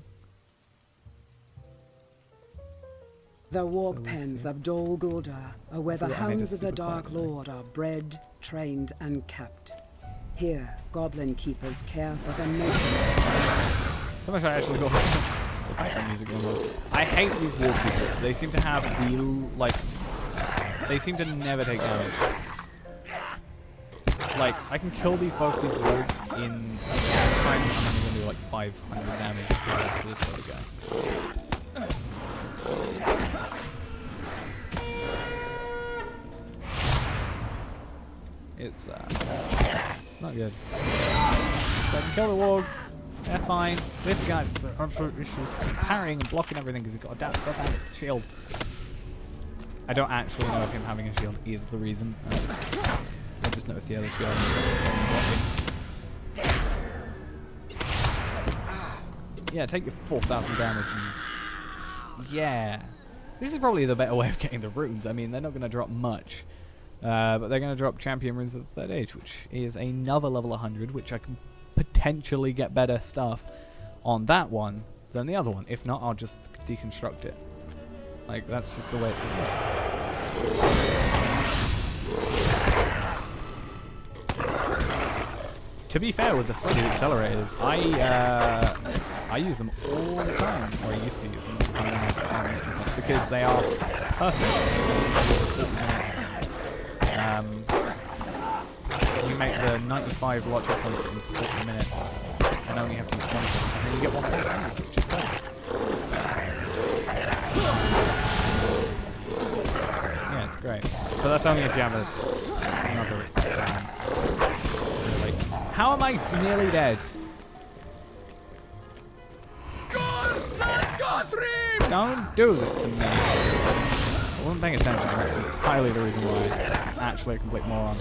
The Warg Pens of Dol Guldur are where the hounds of the Dark Lord are bred, trained, and kept. Here, goblin keepers care for the nature. So much I actually got the background music going on. I hate these Warg Keepers. They seem to have the, like, they seem to never take damage. Like, I can kill both these wargs in time, I'm only going to do like 500 damage to this other guy. It's not good. So I can kill the wargs. They're fine. This guy's the absolute issue. Parrying and blocking everything because he's got a goddamn shield. I don't actually know if him having a shield is the reason. I just noticed the other shield. Yeah, take your 4,000 damage and... Yeah. This is probably the better way of getting the runes. I mean, they're not going to drop much. But they're going to drop champion runes at the 3rd age, which is another level 100, which I can potentially get better stuff on that one than the other one. If not, I'll just deconstruct it. Like, that's just the way it's going to work. To be fair with the Sludgy accelerators, I use them all the time, or I used to use them all the time, because they are perfect. You make the 95 Lotcha points in 40 minutes, and only have to use 1 of them, and then you get 1 point damage, which is perfect. Yeah, it's great. But that's only if you have another really. How am I nearly dead? Don't do this to me. I wasn't paying attention, and that's entirely the reason why I'm actually a complete moron.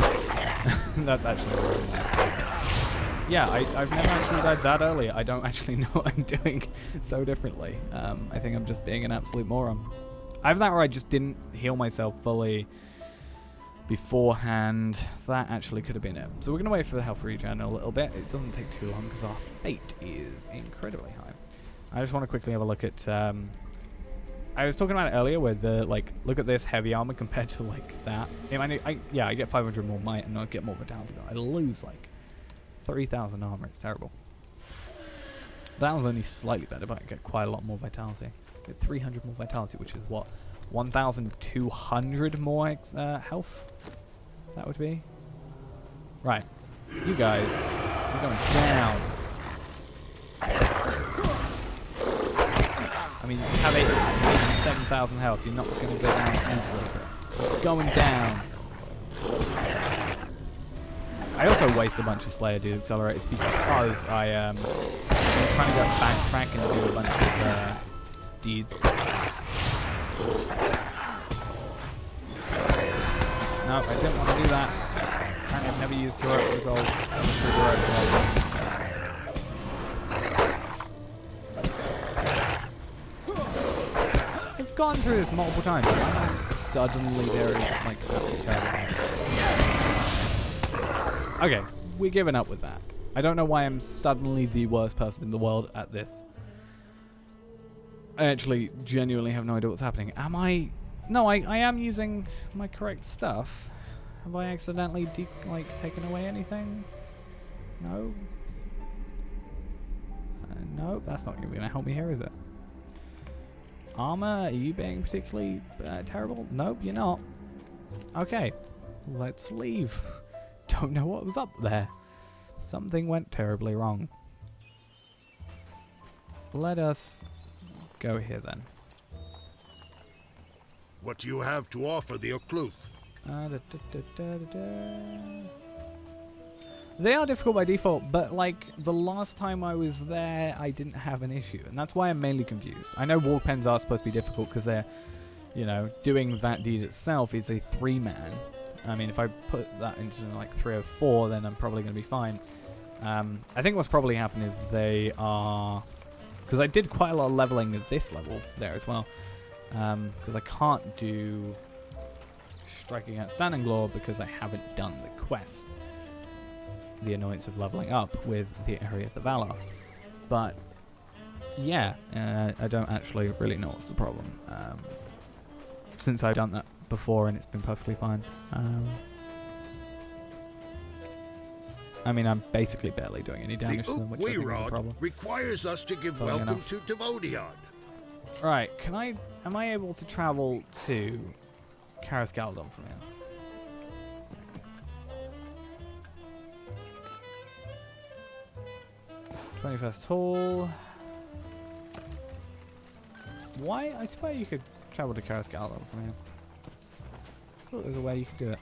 That's actually the reason why. Yeah, I've never actually died that early. I don't actually know what I'm doing so differently. I think I'm just being an absolute moron. I have that where I just didn't heal myself fully beforehand. That actually could have been it. So we're going to wait for the health regen a little bit. It doesn't take too long because our fate is incredibly high. I just want to quickly have a look at... I was talking about it earlier where the, like, look at this heavy armor compared to, like, that. Yeah, I get 500 more might and I get more vitality. I lose, like, 3,000 armor. It's terrible. That was only slightly better, but I get quite a lot more vitality. I get 300 more vitality, which is what? 1,200 more health? That would be? Right. You guys, you're going down. I mean, you have 87,000 health, you're not going to go down easily. You're going down. I also waste a bunch of Slayer Dude accelerators because I'm trying to go backtrack and do a bunch of deeds. No, I didn't want to do that. Apparently I've never used Heroic Resolve. I've gone through this multiple times. I'm suddenly very, like, absolutely terrible. Okay, we're giving up with that. I don't know why I'm suddenly the worst person in the world at this. I actually genuinely have no idea what's happening. Am I... No, I am using my correct stuff. Have I accidentally, taken away anything? No? No, that's not going to help me here, is it? Armor, are you being particularly terrible? Nope, you're not. Okay, let's leave. Don't know what was up there. Something went terribly wrong. Let us go here then. What do you have to offer the Occluth? They are difficult by default, but like the last time I was there, I didn't have an issue, and that's why I'm mainly confused. I know Warg Pens are supposed to be difficult because they're, you know, doing that deed itself is a 3-man. I mean, if I put that into like 3 or 4, then I'm probably going to be fine. I think what's probably happened is they are, because I did quite a lot of leveling at this level there as well, because I can't do Strike Against Dananglor because I haven't done the quest. The annoyance of leveling up with the Area of the Valar. But yeah, I don't actually really know what's the problem. Since I've done that before and it's been perfectly fine. I mean, I'm basically barely doing any damage to them, which I think is a problem. Requires us to give Following welcome enough. to Devodion. Right, am I able to travel to Karas Galadon from here? 21st Hall. Why? I swear you could travel to Karasgal from here. I thought there was a way you could do it.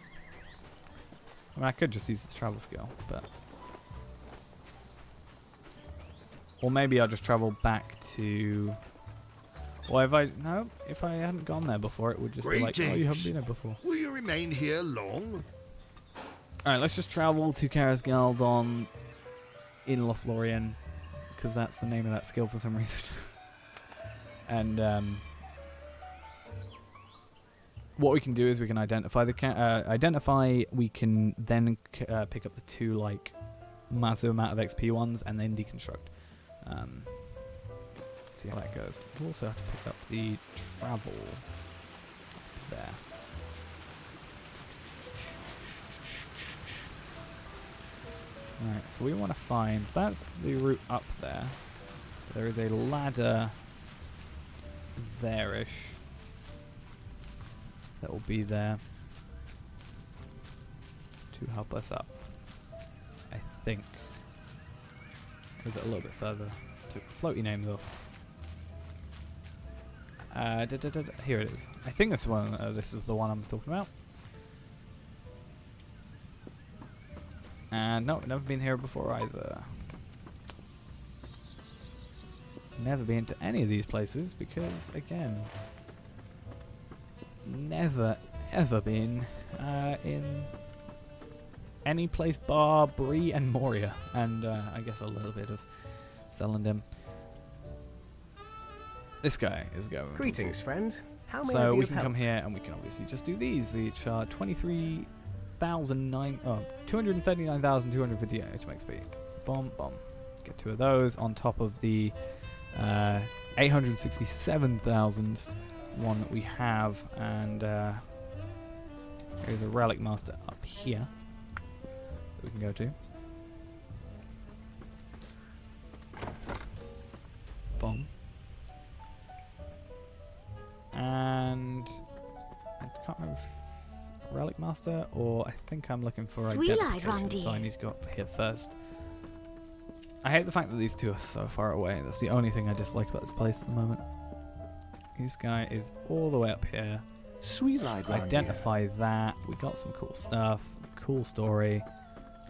I mean, I could just use the travel skill, but... Or maybe I'll just travel back to... Or if I... No, if I hadn't gone there before, it would just be like, oh, you haven't been there before. Will you remain here long? Alright, let's just travel to Karasgaldon in Lothlorien, because that's the name of that skill for some reason. And what we can do is we can identify the we can then pick up the two like massive amount of XP ones and then deconstruct. See how that goes. We'll also have to pick up the travel there. Alright, so we want to find, that's the route up there. There is a ladder there-ish that will be there to help us up, I think. Or is it a little bit further? Took floaty name though. Here it is. I think this one. This is the one I'm talking about. And no, never been here before either. Never been to any of these places because, again, never ever been in any place bar Bree and Moria, and I guess a little bit of Celandem. This guy is going. Greetings, friend. How may I So be we of can help? come here and we can obviously just do these. Each are 239,258 XP. Bomb, bomb. Get two of those on top of the 867,000 one that we have, and here's a relic master up here that we can go to. Bomb. And I can't remember if relic master or I think I'm looking for identification, so I need to go up here first. I hate the fact that these two are so far away. That's the only thing I dislike about this place at the moment. This guy is all the way up here. Identify that. We got some cool stuff. Cool story.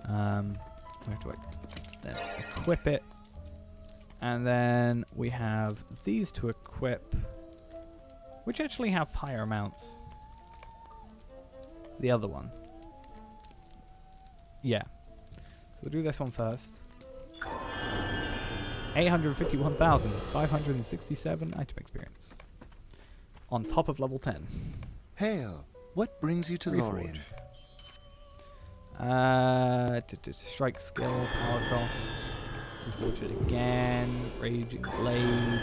We have to then equip it. And then we have these to equip, which actually have higher amounts. The other one. Yeah. So we'll do this one first. 851,567 item experience. On top of level 10. Hail, what brings you to Lorien? Strike skill, power cost. Reforge it again. Raging Blade.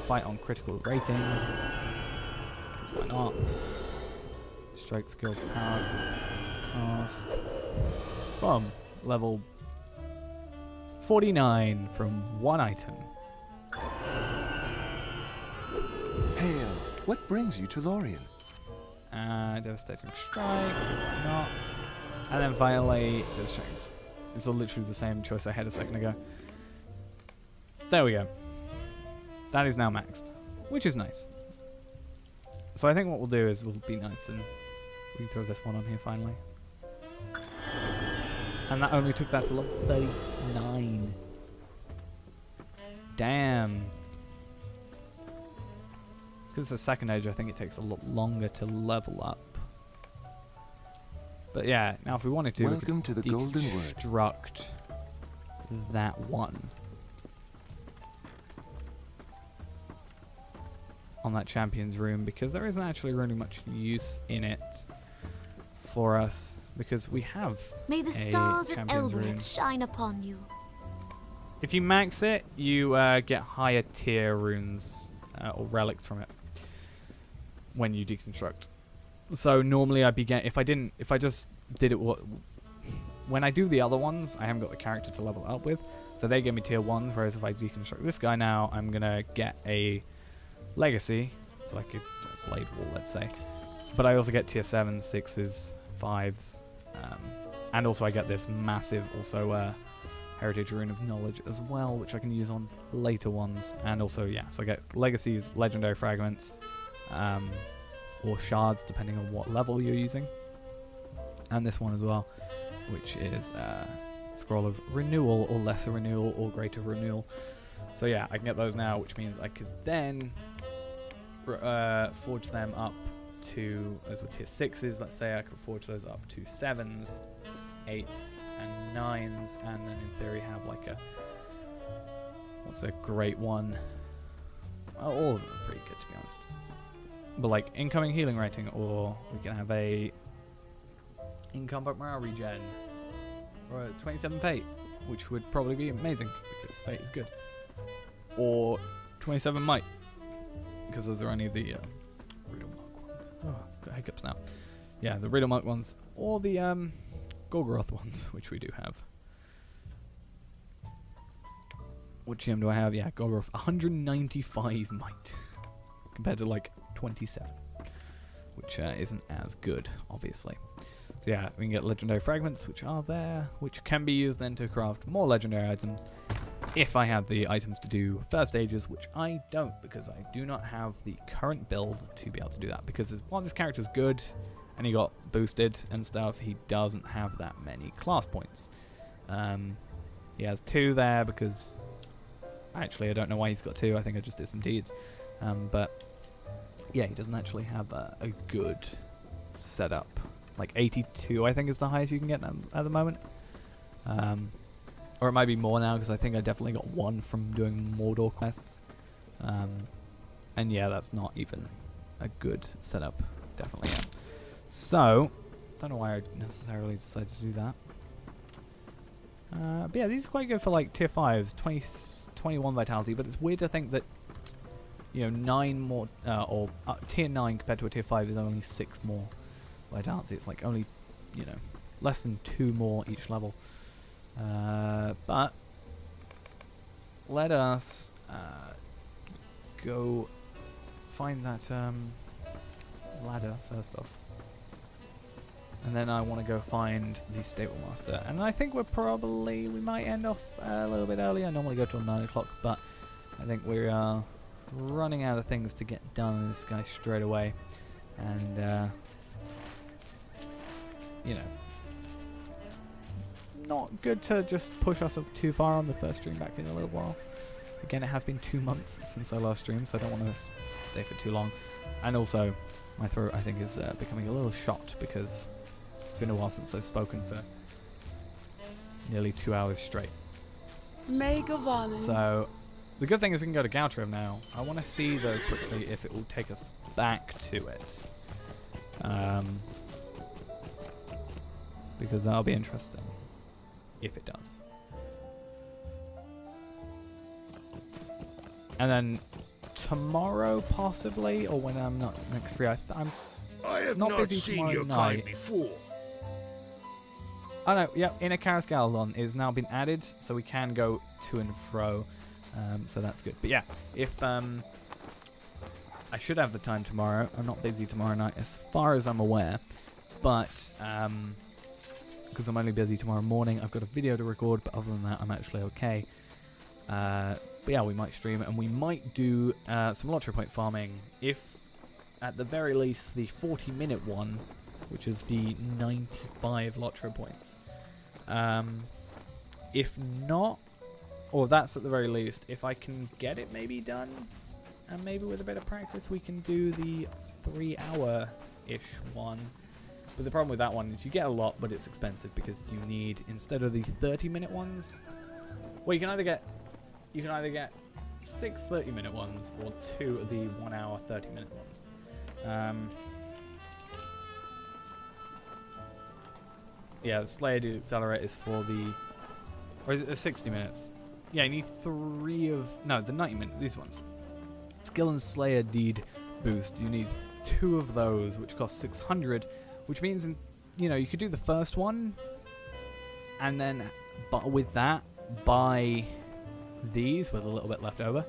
Fight on critical rating. Why not? Strike skill, power cost. Boom. Level 49 from one item. Hail, what brings you to Lorien? Devastating Strike, why not? And then finally, it's literally the same choice I had a second ago. There we go. That is now maxed, which is nice. So I think what we'll do is we'll be nice and we can throw this one on here finally. And that only took that to level 39. Damn. Because it's a second age, I think it takes a lot longer to level up. But yeah, now if we wanted to, Welcome we could to the Golden Word. deconstruct that one on that champion's room, because there isn't actually really much use in it for us, because we have May the a stars of champion's room. Elbereth shine upon you. If you max it, you get higher tier runes or relics from it when you deconstruct. So normally I'd be if I just did it when I do the other ones, I haven't got the character to level up with, so they give me tier 1s, whereas if I deconstruct this guy now, I'm gonna get a legacy, so I could blade wall, let's say, but I also get tier 7s, 6s, 5s, and also I get this massive Heritage Rune of Knowledge as well, which I can use on later ones. And also, yeah, so I get Legacies, Legendary Fragments, or Shards, depending on what level you're using. And this one as well, which is Scroll of Renewal, or Lesser Renewal, or Greater Renewal. So yeah, I can get those now, which means I could then forge them up to, those were tier 6s, let's say I could forge those up to 7s, 8s, and 9s, and then in theory have like a, what's a great one? Well, all of them are pretty good, to be honest. But like incoming healing rating, or we can have a incombat morale regen, or a 27 fate, which would probably be amazing because fate is good, or 27 might, because those are only the Riddle Monk ones. Oh, got hiccups now. Yeah, the Riddle Monk ones, or the Golgoroth ones, which we do have. What GM do I have? Yeah, Golgoroth, 195 might, compared to like 27, which isn't as good, obviously. So yeah, we can get legendary fragments, which are there, which can be used then to craft more legendary items, if I have the items to do first stages, which I don't, because I do not have the current build to be able to do that, because while this character's good, and he got boosted and stuff, he doesn't have that many class points. He has 2 there, because, actually I don't know why he's got 2, I think I just did some deeds, but yeah, he doesn't actually have a good setup. Like 82, I think, is the highest you can get at the moment. Or it might be more now, because I think I definitely got 1 from doing Mordor quests. And yeah, that's not even a good setup. Definitely am. So, don't know why I necessarily decided to do that. But yeah, these are quite good for like tier 5s, 21 vitality, but it's weird to think that, you know, 9 more, or tier 9 compared to a tier 5 is only 6 more vitality. It's like only, you know, less than 2 more each level. But let us go find that ladder first off. And then I want to go find the Stable Master. And I think we might end off a little bit early. I normally go till 9 o'clock, but I think we are running out of things to get done in this guy straight away. And, you know, not good to just push us up too far on the first stream back in a little while. Again, it has been 2 months since I last streamed, so I don't want to stay for too long. And also, my throat, I think, is becoming a little shot, because it's been a while since I've spoken for nearly 2 hours straight. So, the good thing is we can go to Galtrim now. I want to see, though, quickly if it will take us back to it. Because that'll be interesting, if it does. And then tomorrow, possibly, or when I'm not next free, I'm I have not not busy seen tomorrow your night. kind before. Oh no, yeah, Inner Karas Galadon is now been added, so we can go to and fro, so that's good. But yeah, if I should have the time tomorrow. I'm not busy tomorrow night, as far as I'm aware, but because I'm only busy tomorrow morning, I've got a video to record. But other than that, I'm actually okay. But yeah, we might stream it, and we might do some Lottery Point farming, if at the very least the 40-minute one, which is the 95 Lottery Points. If not, or that's at the very least, if I can get it maybe done, and maybe with a bit of practice we can do the 3-hour-ish one. But the problem with that one is you get a lot, but it's expensive, because you need, instead of these 30-minute ones, well, you can either get 6 30-minute ones, or 2 of the 1 hour 30-minute ones. Yeah, the Slayer Deed Accelerate is for the, or is it the 60 minutes? Yeah, you need 3 of, no, the 90 minutes, these ones. Skill and Slayer Deed boost, you need 2 of those, which cost 600, which means, you know, you could do the first one, and then, but with that, buy these with a little bit left over,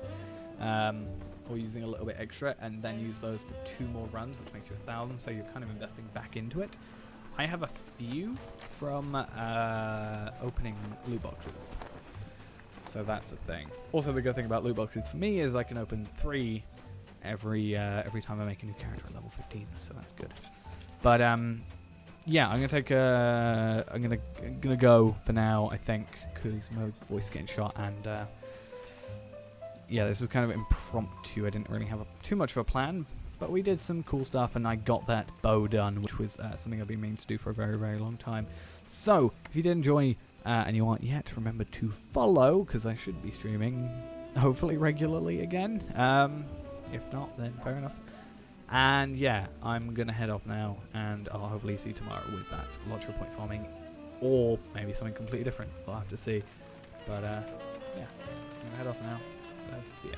or using a little bit extra, and then use those for 2 more runs, which makes you 1,000, so you're kind of investing back into it. I have a few from opening loot boxes So that's a thing. Also, the good thing about loot boxes for me is I can open 3 every time I make a new character at level 15, so that's good. But yeah, I'm gonna take I'm gonna go for now, I think, because my voice is getting shot, and yeah, this was kind of impromptu. I didn't really have too much of a plan, but we did some cool stuff, and I got that bow done, which was something I've been meaning to do for a very, very long time. So, if you did enjoy, and you aren't yet, remember to follow, because I should be streaming, hopefully regularly again. If not, then fair enough. And yeah, I'm going to head off now, and I'll hopefully see you tomorrow with that Lottery Point farming, or maybe something completely different. We'll have to see. But yeah, I'm going to head off now, so see ya.